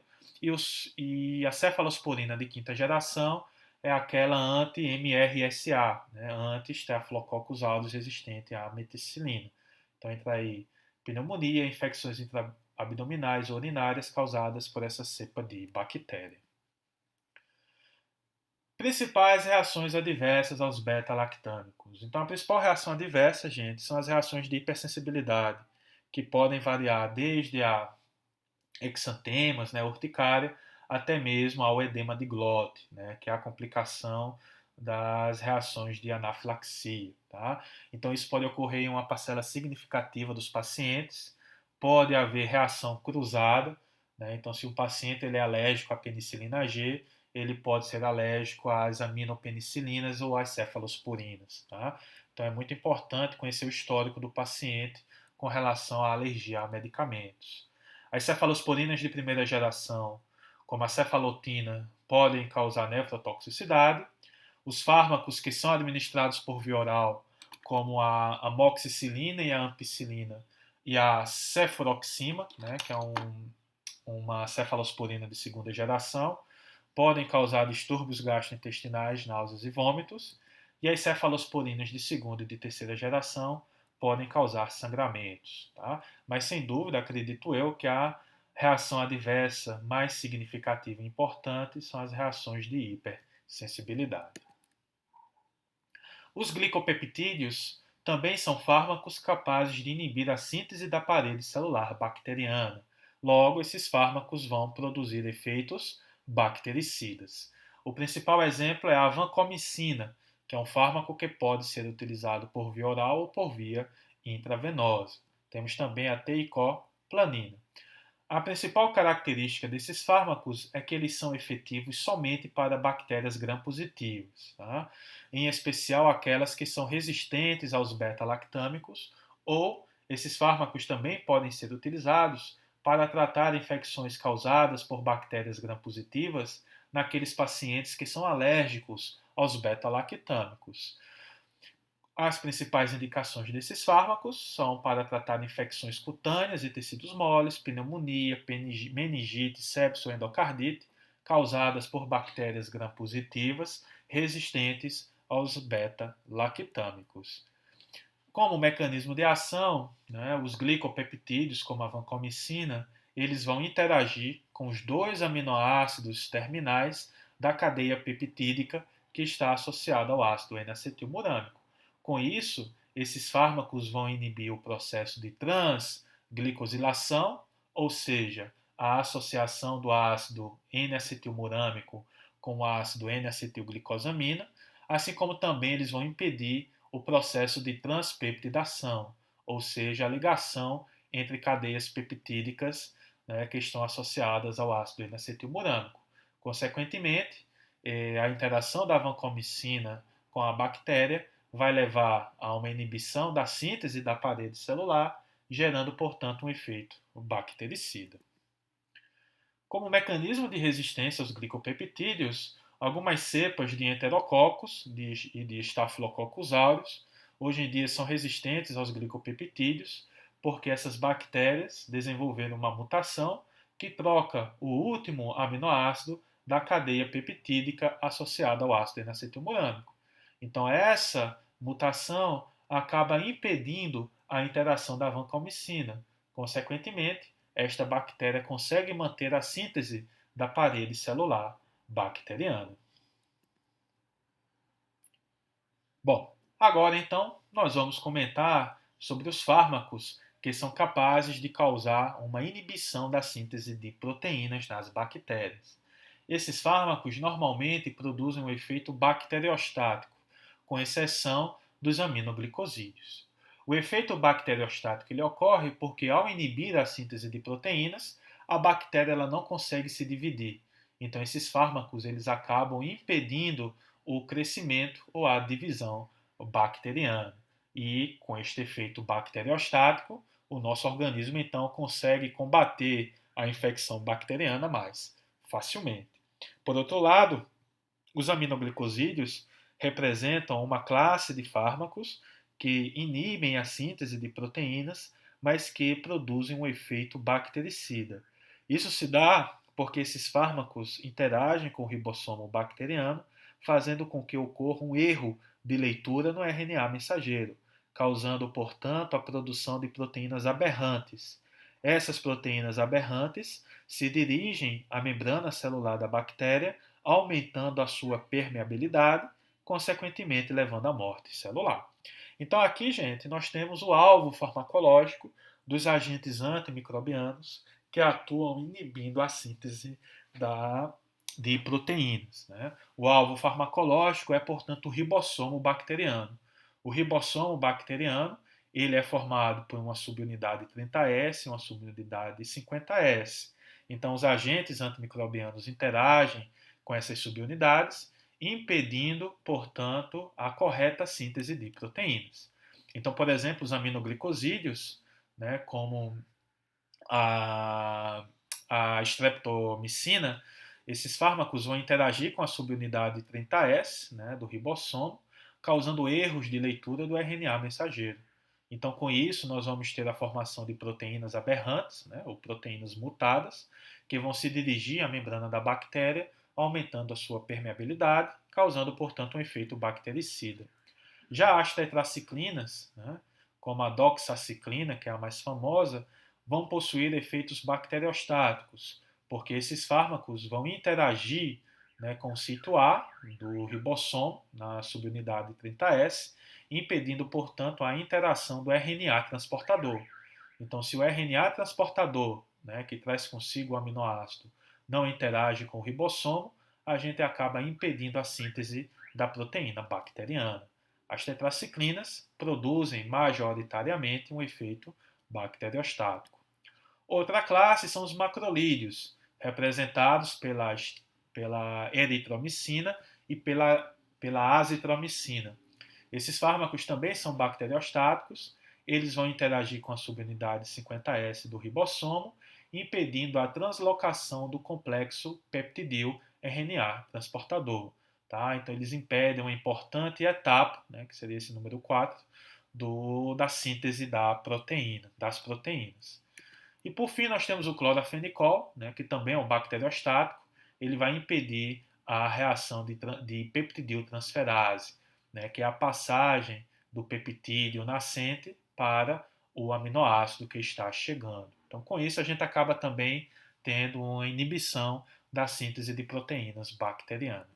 E a cefalosporina de quinta geração é aquela anti-MRSA, né, anti-Staphylococcus aureus resistente à meticilina. Então entra aí pneumonia, infecções intraabdominais ou urinárias causadas por essa cepa de bactéria. Principais reações adversas aos beta-lactâmicos. Então a principal reação adversa, gente, são as reações de hipersensibilidade, que podem variar desde a exantemas, né, urticária, até mesmo ao edema de glote, né, que é a complicação das reações de anafilaxia. Tá? Então, isso pode ocorrer em uma parcela significativa dos pacientes, pode haver reação cruzada, né? Então, se o paciente ele é alérgico à penicilina G, ele pode ser alérgico às aminopenicilinas ou às cefalosporinas. Tá? Então, é muito importante conhecer o histórico do paciente com relação à alergia a medicamentos. As cefalosporinas de primeira geração, como a cefalotina, podem causar nefrotoxicidade. Os fármacos que são administrados por via oral, como a amoxicilina e a ampicilina, e a cefuroxima, né, que é uma cefalosporina de segunda geração, podem causar distúrbios gastrointestinais, náuseas e vômitos. E as cefalosporinas de segunda e de terceira geração podem causar sangramentos. Tá? Mas, sem dúvida, acredito eu que a reação adversa mais significativa e importante são as reações de hipersensibilidade. Os glicopeptídeos também são fármacos capazes de inibir a síntese da parede celular bacteriana. Logo, esses fármacos vão produzir efeitos bactericidas. O principal exemplo é a vancomicina, que é um fármaco que pode ser utilizado por via oral ou por via intravenosa. Temos também a teicoplanina. A principal característica desses fármacos é que eles são efetivos somente para bactérias gram-positivas, tá? Em especial aquelas que são resistentes aos beta-lactâmicos, ou esses fármacos também podem ser utilizados para tratar infecções causadas por bactérias gram-positivas naqueles pacientes que são alérgicos aos beta-lactâmicos. As principais indicações desses fármacos são para tratar infecções cutâneas e tecidos moles, pneumonia, meningite, sepsis ou endocardite, causadas por bactérias gram-positivas resistentes aos beta-lactâmicos. Como mecanismo de ação, né, os glicopeptídeos, como a vancomicina, eles vão interagir com os dois aminoácidos terminais da cadeia peptídica que está associada ao ácido N-acetilmurânico. Com isso, esses fármacos vão inibir o processo de transglicosilação, ou seja, a associação do ácido N-acetilmurânico com o ácido N-acetilglicosamina, assim como também eles vão impedir o processo de transpeptidação, ou seja, a ligação entre cadeias peptídicas, né, que estão associadas ao ácido N-acetilmurânico. Consequentemente, a interação da vancomicina com a bactéria vai levar a uma inibição da síntese da parede celular, gerando, portanto, um efeito bactericida. Como mecanismo de resistência aos glicopeptídeos, algumas cepas de enterococos e de Staphylococcus aureus hoje em dia são resistentes aos glicopeptídeos, porque essas bactérias desenvolveram uma mutação que troca o último aminoácido da cadeia peptídica associada ao ácido N-acetilmurânico. Então, essa mutação acaba impedindo a interação da vancomicina. Consequentemente, esta bactéria consegue manter a síntese da parede celular bacteriana. Bom, agora então nós vamos comentar sobre os fármacos que são capazes de causar uma inibição da síntese de proteínas nas bactérias. Esses fármacos normalmente produzem um efeito bacteriostático, com exceção dos aminoglicosídeos. O efeito bacteriostático ele ocorre porque, ao inibir a síntese de proteínas, a bactéria ela não consegue se dividir. Então, esses fármacos eles acabam impedindo o crescimento ou a divisão bacteriana. E, com este efeito bacteriostático, o nosso organismo então consegue combater a infecção bacteriana mais facilmente. Por outro lado, os aminoglicosídeos representam uma classe de fármacos que inibem a síntese de proteínas, mas que produzem um efeito bactericida. Isso se dá porque esses fármacos interagem com o ribossomo bacteriano, fazendo com que ocorra um erro de leitura no RNA mensageiro, causando, portanto, a produção de proteínas aberrantes. Essas proteínas aberrantes se dirigem à membrana celular da bactéria, aumentando a sua permeabilidade, consequentemente levando à morte celular. Então aqui, gente, nós temos o alvo farmacológico dos agentes antimicrobianos que atuam inibindo a síntese de proteínas. Né? O alvo farmacológico é, portanto, o ribossomo bacteriano. O ribossomo bacteriano ele é formado por uma subunidade 30S e uma subunidade 50S. Então, os agentes antimicrobianos interagem com essas subunidades, impedindo, portanto, a correta síntese de proteínas. Então, por exemplo, os aminoglicosídeos, né, como a streptomicina, esses fármacos vão interagir com a subunidade 30S, né, do ribossomo, causando erros de leitura do RNA mensageiro. Então, com isso, nós vamos ter a formação de proteínas aberrantes, né, ou proteínas mutadas, que vão se dirigir à membrana da bactéria, aumentando a sua permeabilidade, causando, portanto, um efeito bactericida. Já as tetraciclinas, né, como a doxaciclina, que é a mais famosa, vão possuir efeitos bacteriostáticos, porque esses fármacos vão interagir, né, com o sítio A do ribossomo, na subunidade 30S, impedindo, portanto, a interação do RNA transportador. Então, se o RNA transportador, né, que traz consigo o aminoácido, não interage com o ribossomo, a gente acaba impedindo a síntese da proteína bacteriana. As tetraciclinas produzem majoritariamente um efeito bacteriostático. Outra classe são os macrolídeos, representados pela eritromicina e pela azitromicina. Esses fármacos também são bacteriostáticos, eles vão interagir com a subunidade 50S do ribossomo, impedindo a translocação do complexo peptidil RNA transportador. Tá? Então, eles impedem uma importante etapa, né, que seria esse número 4, da síntese da proteína, das proteínas. E por fim, nós temos o clorafenicol, né, que também é um bacteriostático. Ele vai impedir a reação de peptidiltransferase, né, que é a passagem do peptídeo nascente para o aminoácido que está chegando. Então, com isso, a gente acaba também tendo uma inibição da síntese de proteínas bacteriana.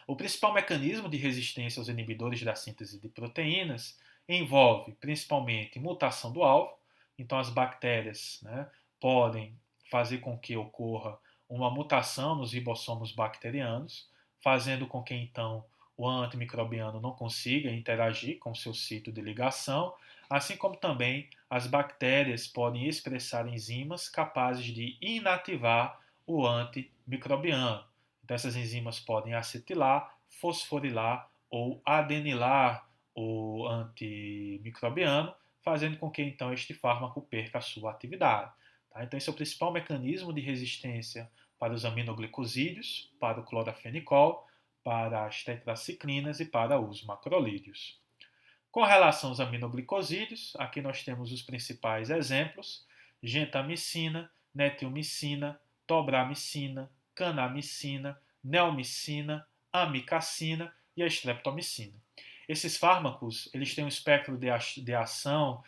O principal mecanismo de resistência aos inibidores da síntese de proteínas envolve principalmente mutação do alvo. Então, as bactérias, né, podem fazer com que ocorra uma mutação nos ribossomos bacterianos, fazendo com que então o antimicrobiano não consiga interagir com seu sítio de ligação, assim como também as bactérias podem expressar enzimas capazes de inativar o antimicrobiano. Então, essas enzimas podem acetilar, fosforilar ou adenilar o antimicrobiano, fazendo com que então este fármaco perca a sua atividade. Tá? Então, esse é o principal mecanismo de resistência para os aminoglicosídeos, para o clorafenicol, para as tetraciclinas e para os macrolídeos. Com relação aos aminoglicosídeos, aqui nós temos os principais exemplos: gentamicina, netilmicina, tobramicina, canamicina, neomicina, amicacina e a streptomicina. Esses fármacos, eles têm um espectro de ação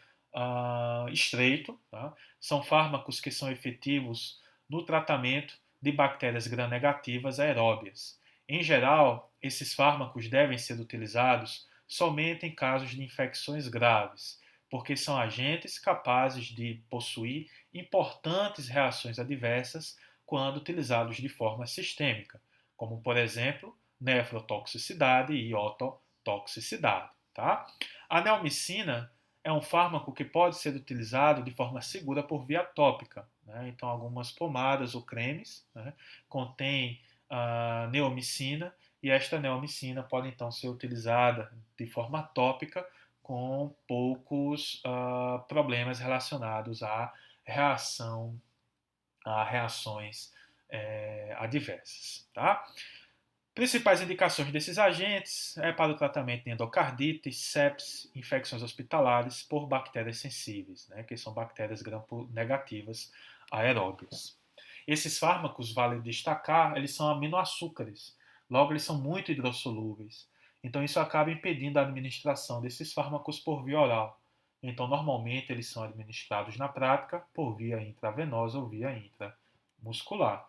estreito, tá? São fármacos que são efetivos no tratamento de bactérias gram-negativas aeróbias. Em geral, esses fármacos devem ser utilizados somente em casos de infecções graves, porque são agentes capazes de possuir importantes reações adversas quando utilizados de forma sistêmica, como, por exemplo, nefrotoxicidade e ototoxicidade. Tá? A neomicina é um fármaco que pode ser utilizado de forma segura por via tópica. Né? Então, algumas pomadas ou cremes, né, contêm neomicina, e esta neomicina pode então ser utilizada de forma tópica com poucos problemas relacionados a reações adversas. Tá? Principais indicações desses agentes é para o tratamento de endocardite, sepsis, infecções hospitalares por bactérias sensíveis, né, que são bactérias gram-negativas aeróbias. Esses fármacos, vale destacar, eles são aminoaçúcares, logo eles são muito hidrossolúveis. Então isso acaba impedindo a administração desses fármacos por via oral. Então normalmente eles são administrados na prática por via intravenosa ou via intramuscular.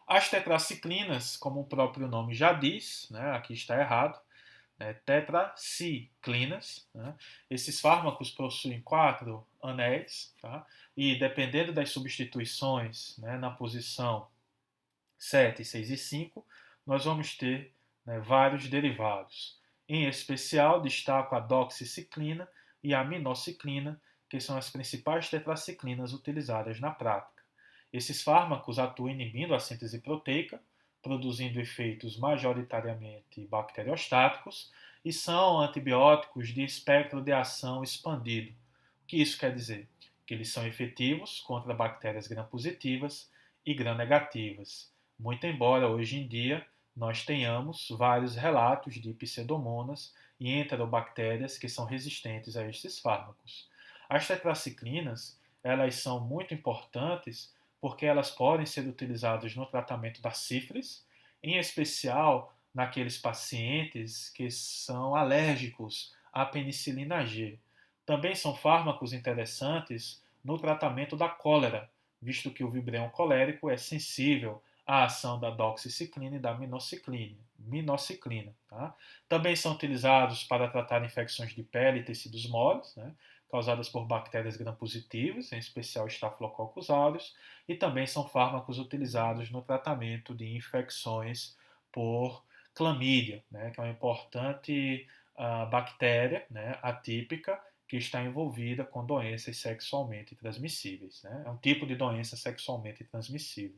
As tetraciclinas, como o próprio nome já diz, né, aqui está errado, tetraciclinas. Né, esses fármacos possuem 4 anéis, tá, e dependendo das substituições, né, na posição 7, 6 e 5, nós vamos ter, né, vários derivados. Em especial, destaco a doxiciclina e a minociclina, que são as principais tetraciclinas utilizadas na prática. Esses fármacos atuam inibindo a síntese proteica, produzindo efeitos majoritariamente bacteriostáticos e são antibióticos de espectro de ação expandido. O que isso quer dizer? Que eles são efetivos contra bactérias gram-positivas e gram-negativas, muito embora hoje em dia nós tenhamos vários relatos de pseudomonas e enterobactérias que são resistentes a estes fármacos. As tetraciclinas, elas são muito importantes porque elas podem ser utilizadas no tratamento da sífilis, em especial naqueles pacientes que são alérgicos à penicilina G. Também são fármacos interessantes no tratamento da cólera, visto que o vibrio colérico é sensível à ação da doxiciclina e da minociclina. Tá? Também são utilizados para tratar infecções de pele e tecidos moles, né, causadas por bactérias gram-positivas, em especial Staphylococcus aureus, e também são fármacos utilizados no tratamento de infecções por clamídia, né, que é uma importante bactéria, né, atípica, que está envolvida com doenças sexualmente transmissíveis. Né? É um tipo de doença sexualmente transmissível.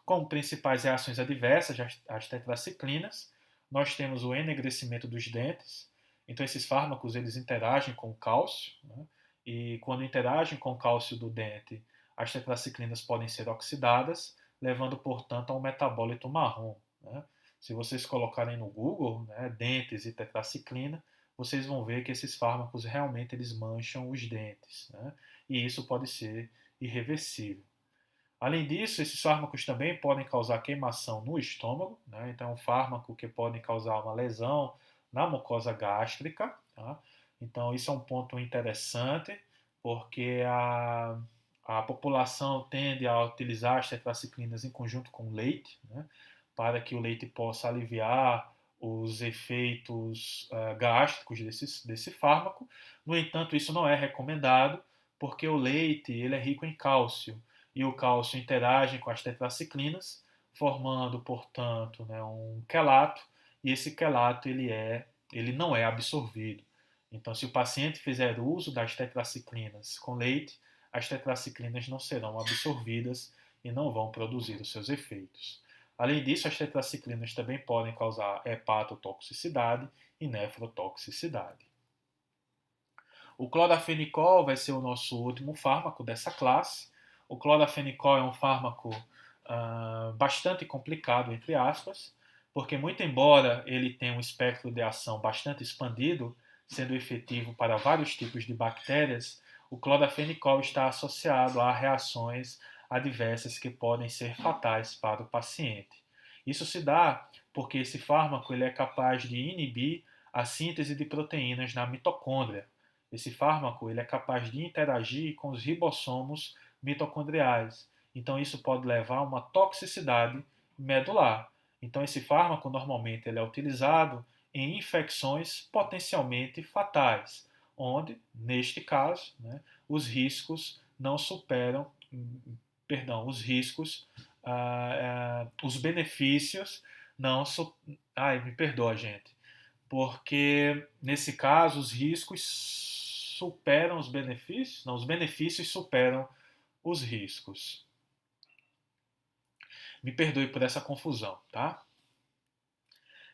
Como principais reações adversas, as tetraciclinas, nós temos o enegrecimento dos dentes. Então, esses fármacos eles interagem com o cálcio, né? E quando interagem com o cálcio do dente, as tetraciclinas podem ser oxidadas, levando, portanto, a um metabólito marrom. Né? Se vocês colocarem no Google, né, dentes e tetraciclina, vocês vão ver que esses fármacos realmente eles mancham os dentes. Né? E isso pode ser irreversível. Além disso, esses fármacos também podem causar queimação no estômago, né? Então, é um fármaco que pode causar uma lesão na mucosa gástrica. Tá? Então, isso é um ponto interessante, porque a população tende a utilizar as tetraciclinas em conjunto com o leite, né? Para que o leite possa aliviar os efeitos gástricos desse fármaco. No entanto, isso não é recomendado, porque o leite ele é rico em cálcio e o cálcio interagem com as tetraciclinas, formando, portanto, né, um quelato, e esse quelato ele não é absorvido. Então, se o paciente fizer uso das tetraciclinas com leite, as tetraciclinas não serão absorvidas e não vão produzir os seus efeitos. Além disso, as tetraciclinas também podem causar hepatotoxicidade e nefrotoxicidade. O clorafenicol vai ser o nosso último fármaco dessa classe. O clorafenicol é um fármaco bastante complicado, entre aspas, porque muito embora ele tenha um espectro de ação bastante expandido, sendo efetivo para vários tipos de bactérias, o clorafenicol está associado a reações adversas que podem ser fatais para o paciente. Isso se dá porque esse fármaco ele é capaz de inibir a síntese de proteínas na mitocôndria. Esse fármaco ele é capaz de interagir com os ribossomos mitocondriais. Então, isso pode levar a uma toxicidade medular. Então, esse fármaco normalmente ele é utilizado em infecções potencialmente fatais, onde, neste caso, né, os riscos não superam, os riscos, os benefícios não. Ai, me perdoa, gente. Porque, nesse caso, os riscos superam os benefícios? Não, os benefícios superam os riscos. Me perdoe por essa confusão, tá?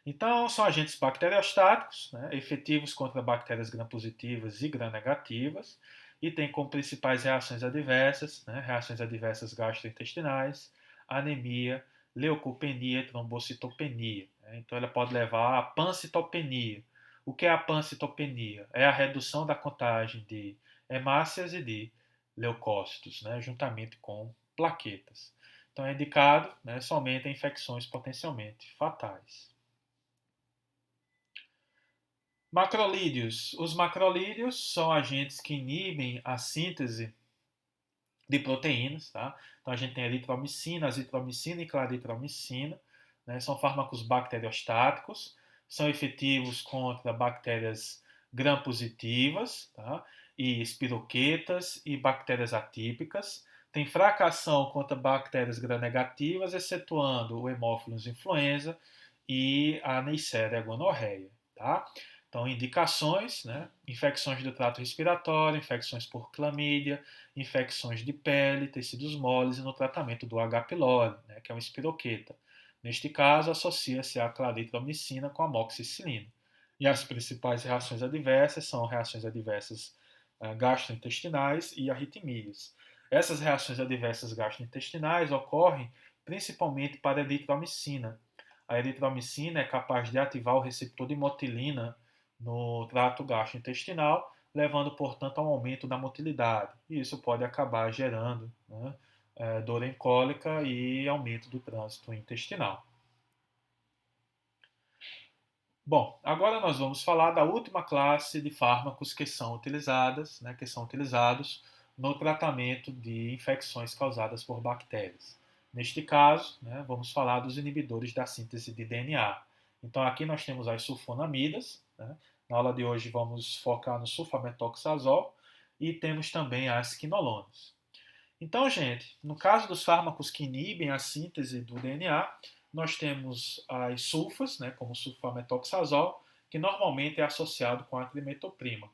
Então, são agentes bacteriostáticos, né, efetivos contra bactérias gram-positivas e gram-negativas, e tem como principais reações adversas, né, reações adversas gastrointestinais, anemia, leucopenia e trombocitopenia. Né? Então, ela pode levar à pancitopenia. O que é a pancitopenia? É a redução da contagem de hemácias e de leucócitos, né, juntamente com plaquetas. Então, é indicado, né, somente em infecções potencialmente fatais. Macrolídeos. Os macrolídeos são agentes que inibem a síntese de proteínas. Tá? Então a gente tem eritromicina, azitromicina e claritromicina. Né? São fármacos bacteriostáticos, são efetivos contra bactérias gram-positivas, tá? E espiroquetas e bactérias atípicas. Tem fraca ação contra bactérias gram-negativas, excetuando o Haemophilus influenza e a Neisseria gonorreia. Tá? Então, indicações, né? Infecções do trato respiratório, infecções por clamídia, infecções de pele, tecidos moles e no tratamento do H. pylori, né? Que é uma espiroqueta. Neste caso, associa-se a claritromicina com amoxicilina. E as principais reações adversas são reações adversas gastrointestinais e arritmias. Essas reações adversas gastrointestinais ocorrem principalmente para a eritromicina. A eritromicina é capaz de ativar o receptor de motilina no trato gastrointestinal, levando, portanto, a um aumento da motilidade. E isso pode acabar gerando, né, dor em cólica e aumento do trânsito intestinal. Bom, agora nós vamos falar da última classe de fármacos que são utilizadas, né, que são utilizados no tratamento de infecções causadas por bactérias. Neste caso, né, vamos falar dos inibidores da síntese de DNA. Então aqui nós temos as sulfonamidas, né? Na aula de hoje vamos focar no sulfametoxazol e temos também as quinolonas. Então, gente, no caso dos fármacos que inibem a síntese do DNA, nós temos as sulfas, né, como o sulfametoxazol, que normalmente é associado com a trimetoprima.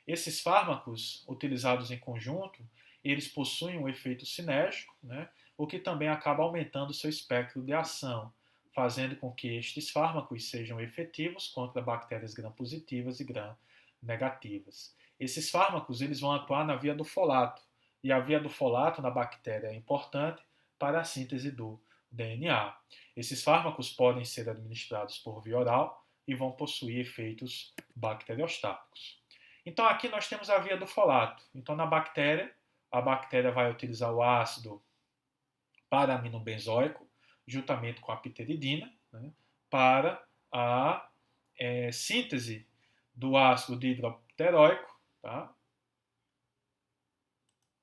Esses fármacos, utilizados em conjunto, eles possuem um efeito sinérgico, né, o que também acaba aumentando seu espectro de ação, fazendo com que estes fármacos sejam efetivos contra bactérias gram-positivas e gram-negativas. Esses fármacos eles vão atuar na via do folato, e a via do folato na bactéria é importante para a síntese do DNA. Esses fármacos podem ser administrados por via oral e vão possuir efeitos bacteriostáticos. Então aqui nós temos a via do folato. Então na bactéria, a bactéria vai utilizar o ácido para-aminobenzoico, juntamente com a pteridina, né, para a síntese do ácido dihidropteróico, tá?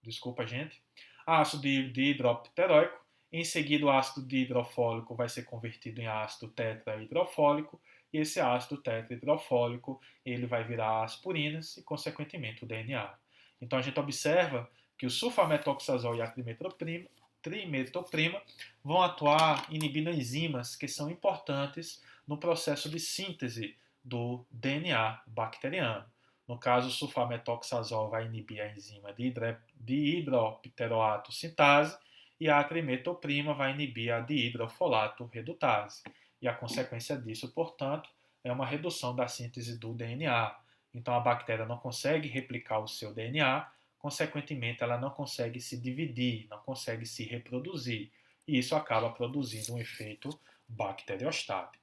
Desculpa, gente. Ácido dihidropteróico. Em seguida, o ácido dihidrofólico vai ser convertido em ácido tetrahidrofólico. E esse ácido tetrahidrofólico ele vai virar aspirinas e, consequentemente, o DNA. Então, a gente observa que o sulfametoxazol e a trimetoprima vão atuar inibindo enzimas que são importantes no processo de síntese do DNA bacteriano. No caso, o sulfametoxazol vai inibir a enzima de hidropteroato sintase e a trimetoprima vai inibir a dihidrofolato redutase. E a consequência disso, portanto, é uma redução da síntese do DNA. Então a bactéria não consegue replicar o seu DNA, consequentemente ela não consegue se dividir, não consegue se reproduzir. E isso acaba produzindo um efeito bacteriostático.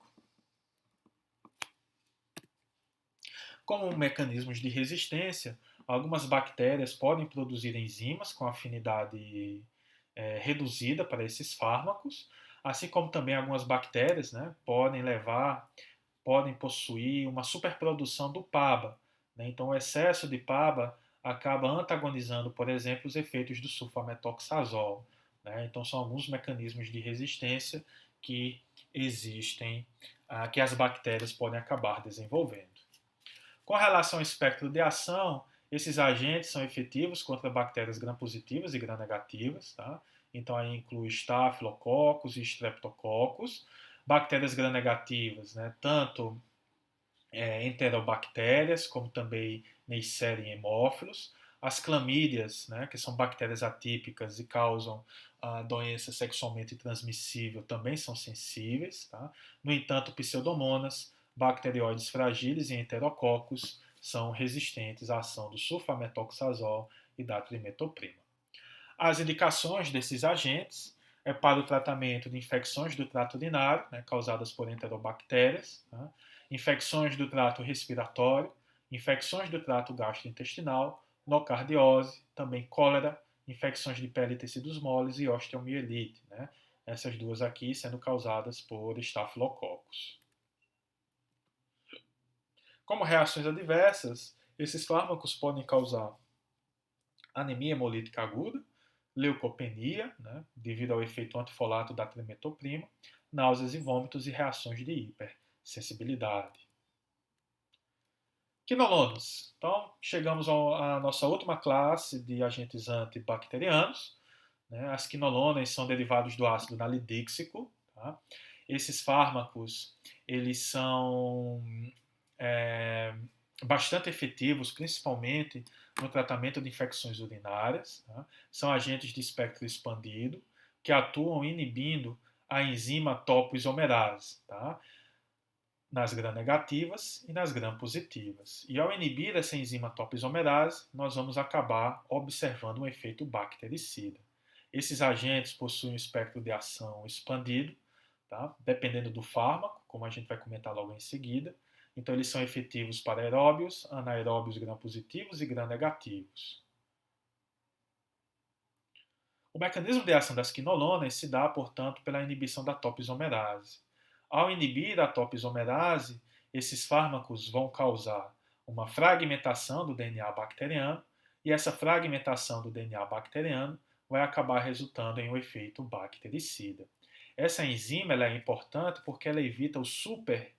Como mecanismos de resistência, algumas bactérias podem produzir enzimas com afinidade reduzida para esses fármacos, assim como também algumas bactérias, né, podem possuir uma superprodução do PABA, né? Então, o excesso de PABA acaba antagonizando, por exemplo, os efeitos do sulfametoxazol, né? Então, são alguns mecanismos de resistência que existem, que as bactérias podem acabar desenvolvendo. Com relação ao espectro de ação, esses agentes são efetivos contra bactérias gram-positivas e gram-negativas, tá? Então aí inclui estafilococcus e streptococcus, bactérias gram-negativas, né? Tanto enterobactérias, como também Neisseria e hemófilos, as clamídias, né, que são bactérias atípicas e causam a doença sexualmente transmissível, também são sensíveis. Tá? No entanto, pseudomonas, bacterióides fragiles e enterococos são resistentes à ação do sulfametoxazol e da trimetoprima. As indicações desses agentes é para o tratamento de infecções do trato urinário, né, causadas por enterobactérias, tá? Infecções do trato respiratório, infecções do trato gastrointestinal, nocardiose, também cólera, infecções de pele e tecidos moles e osteomielite, né? Essas duas aqui sendo causadas por estafilococos. Como reações adversas, esses fármacos podem causar anemia hemolítica aguda, leucopenia, né, devido ao efeito antifolato da trimetoprima, náuseas e vômitos e reações de hipersensibilidade. Quinolonas. Então, chegamos à nossa última classe de agentes antibacterianos. Né? As quinolonas são derivados do ácido nalidíxico. Tá? Esses fármacos, eles são bastante efetivos, principalmente no tratamento de infecções urinárias. Tá? São agentes de espectro expandido que atuam inibindo a enzima topoisomerase, tá? Nas gram-negativas e nas gram-positivas. E ao inibir essa enzima topoisomerase, nós vamos acabar observando um efeito bactericida. Esses agentes possuem um espectro de ação expandido, tá? Dependendo do fármaco, como a gente vai comentar logo em seguida. Então, eles são efetivos para aeróbios, anaeróbios gram-positivos e gram-negativos. O mecanismo de ação das quinolonas se dá, portanto, pela inibição da topoisomerase. Ao inibir a topoisomerase, esses fármacos vão causar uma fragmentação do DNA bacteriano, e essa fragmentação do DNA bacteriano vai acabar resultando em um efeito bactericida. Essa enzima ela é importante porque ela evita o super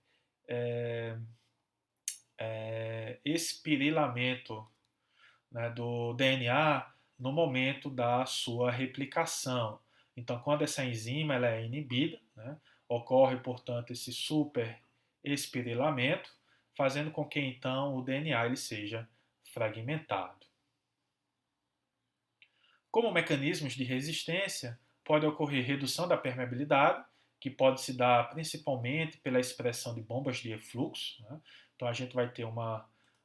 espirilamento, né, do DNA no momento da sua replicação. Então, quando essa enzima ela é inibida, né, ocorre, portanto, esse super espirilamento, fazendo com que então o DNA ele seja fragmentado. Como mecanismos de resistência, pode ocorrer redução da permeabilidade, que pode se dar principalmente pela expressão de bombas de efluxo. Né? Então a gente vai ter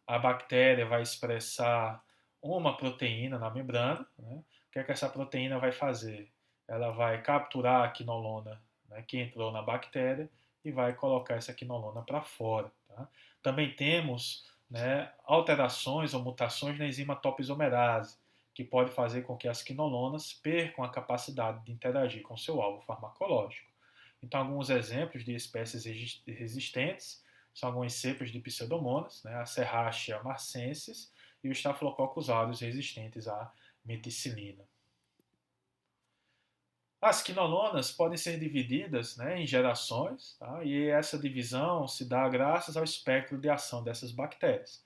a bactéria vai expressar uma proteína na membrana. Né? O que é que essa proteína vai fazer? Ela vai capturar a quinolona, né, que entrou na bactéria e vai colocar essa quinolona para fora. Tá? Também temos, né, alterações ou mutações na enzima topoisomerase, que pode fazer com que as quinolonas percam a capacidade de interagir com seu alvo farmacológico. Então, alguns exemplos de espécies resistentes são algumas cepas de pseudomonas, né, a Serratia marcensis e o Staphylococcus aureus resistentes à meticilina. As quinolonas podem ser divididas, né, em gerações, tá? E essa divisão se dá graças ao espectro de ação dessas bactérias.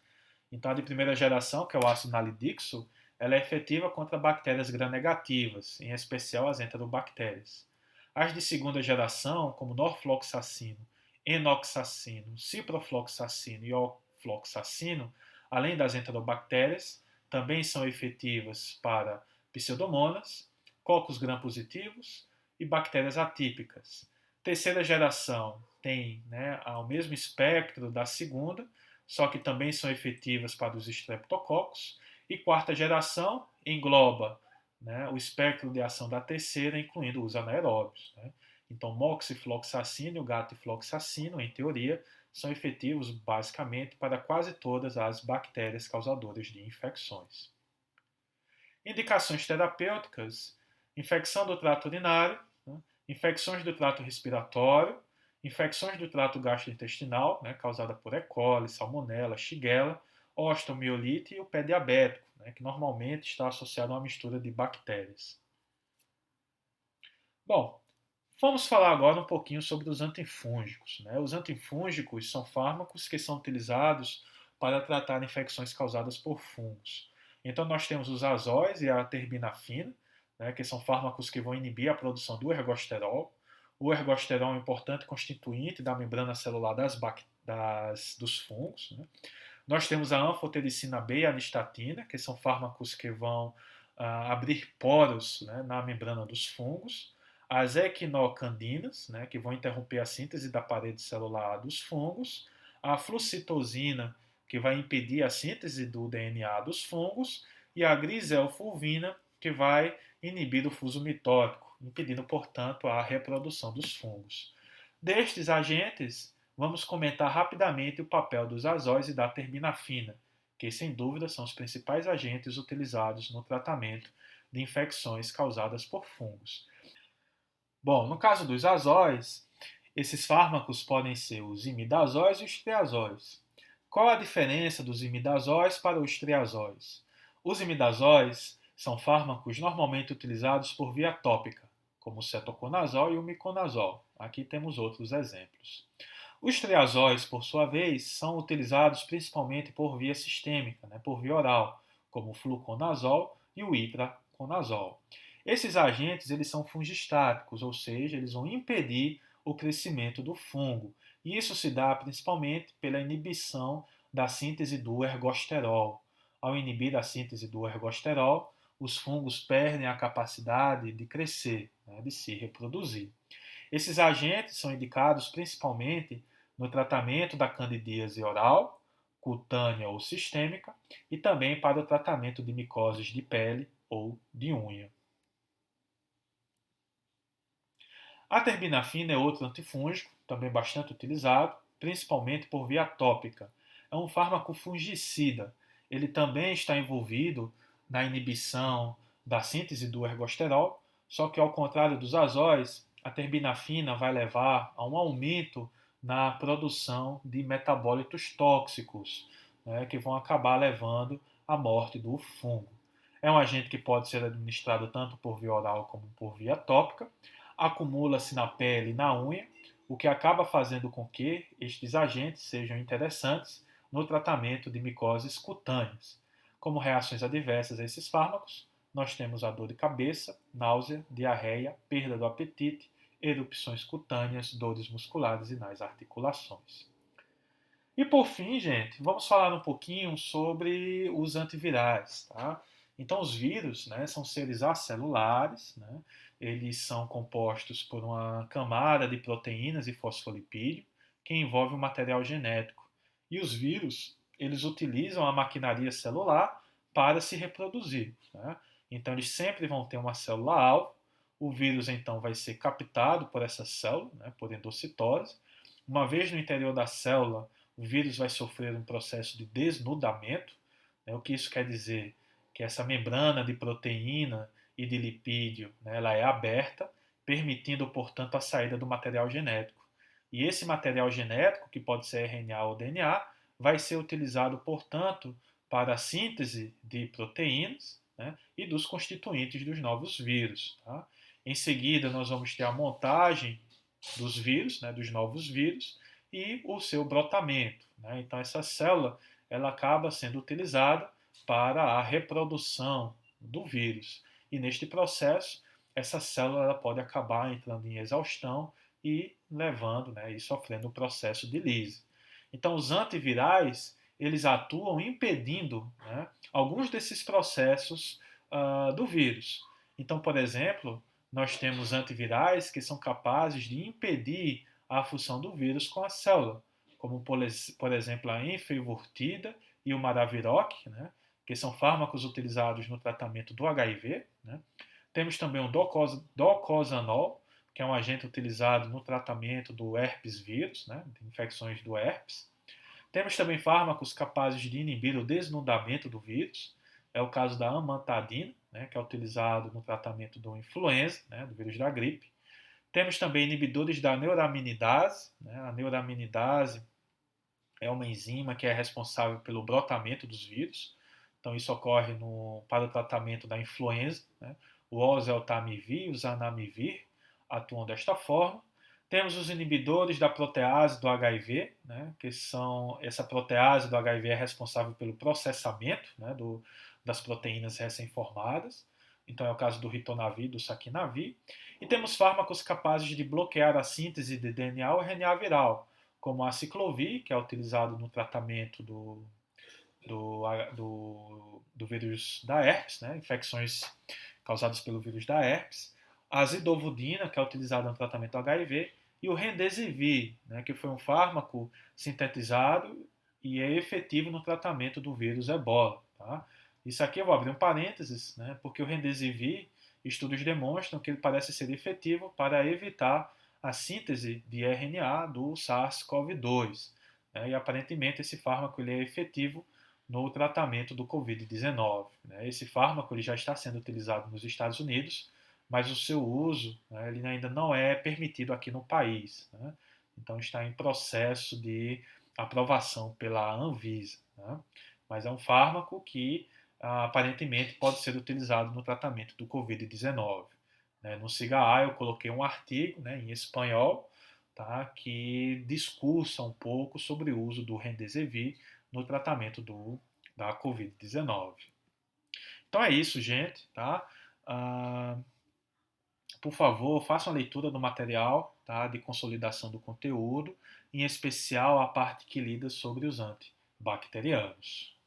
Então, a de primeira geração, que é o ácido nalidíxo, ela é efetiva contra bactérias gram-negativas, em especial as enterobactérias. As de segunda geração, como norfloxacino, enoxacino, ciprofloxacino e ofloxacino, além das enterobactérias, também são efetivas para pseudomonas, cocos gram-positivos e bactérias atípicas. Terceira geração tem, né, o mesmo espectro da segunda, só que também são efetivas para os estreptococos. E quarta geração engloba, né, o espectro de ação da terceira, incluindo os anaeróbios. Né? Então, moxifloxacino e o gatifloxacino, em teoria, são efetivos basicamente para quase todas as bactérias causadoras de infecções. Indicações terapêuticas: infecção do trato urinário, né, infecções do trato respiratório, Infecções do trato gastrointestinal, né, causada por E. coli, salmonella, shigella, osteomielite e o pé diabético, né, que normalmente está associado a uma mistura de bactérias. Bom, vamos falar agora um pouquinho sobre os antifúngicos, né? Os antifúngicos são fármacos que são utilizados para tratar infecções causadas por fungos. Então nós temos os azóis e a terbinafina, né, que são fármacos que vão inibir a produção do ergosterol. O ergosterol é um importante constituinte da membrana celular dos fungos, né? Nós temos a anfotericina B e a nistatina, que são fármacos que vão abrir poros, né, na membrana dos fungos. As equinocandinas, né, que vão interromper a síntese da parede celular dos fungos. A flucitosina, que vai impedir a síntese do DNA dos fungos. E a griselfulvina, que vai inibir o fuso mitótico, impedindo, portanto, a reprodução dos fungos. Destes agentes, vamos comentar rapidamente o papel dos azóis e da terbinafina, que sem dúvida são os principais agentes utilizados no tratamento de infecções causadas por fungos. Bom, no caso dos azóis, esses fármacos podem ser os imidazóis e os triazóis. Qual a diferença dos imidazóis para os triazóis? Os imidazóis são fármacos normalmente utilizados por via tópica, como o cetoconazol e o miconazol. Aqui temos outros exemplos. Os triazóis, por sua vez, são utilizados principalmente por via sistêmica, né, por via oral, como o fluconazol e o itraconazol. Esses agentes eles são fungistáticos, ou seja, eles vão impedir o crescimento do fungo. E isso se dá principalmente pela inibição da síntese do ergosterol. Ao inibir a síntese do ergosterol, os fungos perdem a capacidade de crescer, né, de se reproduzir. Esses agentes são indicados principalmente no tratamento da candidíase oral, cutânea ou sistêmica, e também para o tratamento de micoses de pele ou de unha. A terbinafina é outro antifúngico, também bastante utilizado, principalmente por via tópica. É um fármaco fungicida. Ele também está envolvido na inibição da síntese do ergosterol, só que ao contrário dos azóis, a terbinafina vai levar a um aumento na produção de metabólitos tóxicos, né, que vão acabar levando à morte do fungo. É um agente que pode ser administrado tanto por via oral como por via tópica, acumula-se na pele e na unha, o que acaba fazendo com que estes agentes sejam interessantes no tratamento de micoses cutâneas. Como reações adversas a esses fármacos, nós temos a dor de cabeça, náusea, diarreia, perda do apetite, erupções cutâneas, dores musculares e nas articulações. E por fim, gente, vamos falar um pouquinho sobre os antivirais, tá? Então, os vírus, né, são seres acelulares, né? Eles são compostos por uma camada de proteínas e fosfolipídio que envolve o material genético. E os vírus, eles utilizam a maquinaria celular para se reproduzir, né? Então, eles sempre vão ter uma célula-alvo. O vírus, então, vai ser captado por essa célula, né, por endocitose. Uma vez no interior da célula, o vírus vai sofrer um processo de desnudamento. Né? O que isso quer dizer? Que essa membrana de proteína e de lipídio, né, ela é aberta, permitindo, portanto, a saída do material genético. E esse material genético, que pode ser RNA ou DNA, vai ser utilizado, portanto, para a síntese de proteínas, né, e dos constituintes dos novos vírus. Tá? Em seguida, nós vamos ter a montagem dos vírus, né, dos novos vírus, e o seu brotamento. Né? Então, essa célula ela acaba sendo utilizada para a reprodução do vírus. E neste processo, essa célula ela pode acabar entrando em exaustão e levando, né, e sofrendo o processo de lise. Então, os antivirais eles atuam impedindo, né, alguns desses processos do vírus. Então, por exemplo, nós temos antivirais que são capazes de impedir a função do vírus com a célula, como por exemplo a enfevortida e o maraviroc, né, que são fármacos utilizados no tratamento do HIV. Né. Temos também o docosanol, que é um agente utilizado no tratamento do herpes vírus, né, de infecções do herpes. Temos também fármacos capazes de inibir o desnudamento do vírus. É o caso da amantadina, né, que é utilizado no tratamento do influenza, né, do vírus da gripe. Temos também inibidores da neuraminidase. Né? A neuraminidase é uma enzima que é responsável pelo brotamento dos vírus. Então, isso ocorre para o tratamento da influenza. Né? O oseltamivir e o zanamivir atuam desta forma. Temos os inibidores da protease do HIV, né? Que são essa protease do HIV é responsável pelo processamento, né? Das proteínas recém-formadas. Então, é o caso do ritonavir, do saquinavir. E temos fármacos capazes de bloquear a síntese de DNA ou RNA viral, como a ciclovir, que é utilizado no tratamento do vírus da herpes, né? Infecções causadas pelo vírus da herpes, a zidovudina, que é utilizada no tratamento do HIV, e o remdesivir, né? Que foi um fármaco sintetizado e é efetivo no tratamento do vírus ebola. Tá? Isso aqui eu vou abrir um parênteses, né? Porque o remdesivir, estudos demonstram que ele parece ser efetivo para evitar a síntese de RNA do SARS-CoV-2. Né? E aparentemente esse fármaco ele é efetivo no tratamento do Covid-19. Né? Esse fármaco ele já está sendo utilizado nos Estados Unidos, mas o seu uso, né, ele ainda não é permitido aqui no país. Né? Então está em processo de aprovação pela Anvisa. Né? Mas é um fármaco que aparentemente pode ser utilizado no tratamento do Covid-19. Né? No SIGA eu coloquei um artigo, né, em espanhol, tá, que discursa um pouco sobre o uso do Remdesivir no tratamento da Covid-19. Então é isso, gente. Tá? Ah, por favor, façam a leitura do material, tá, de consolidação do conteúdo, em especial a parte que lida sobre os antibacterianos.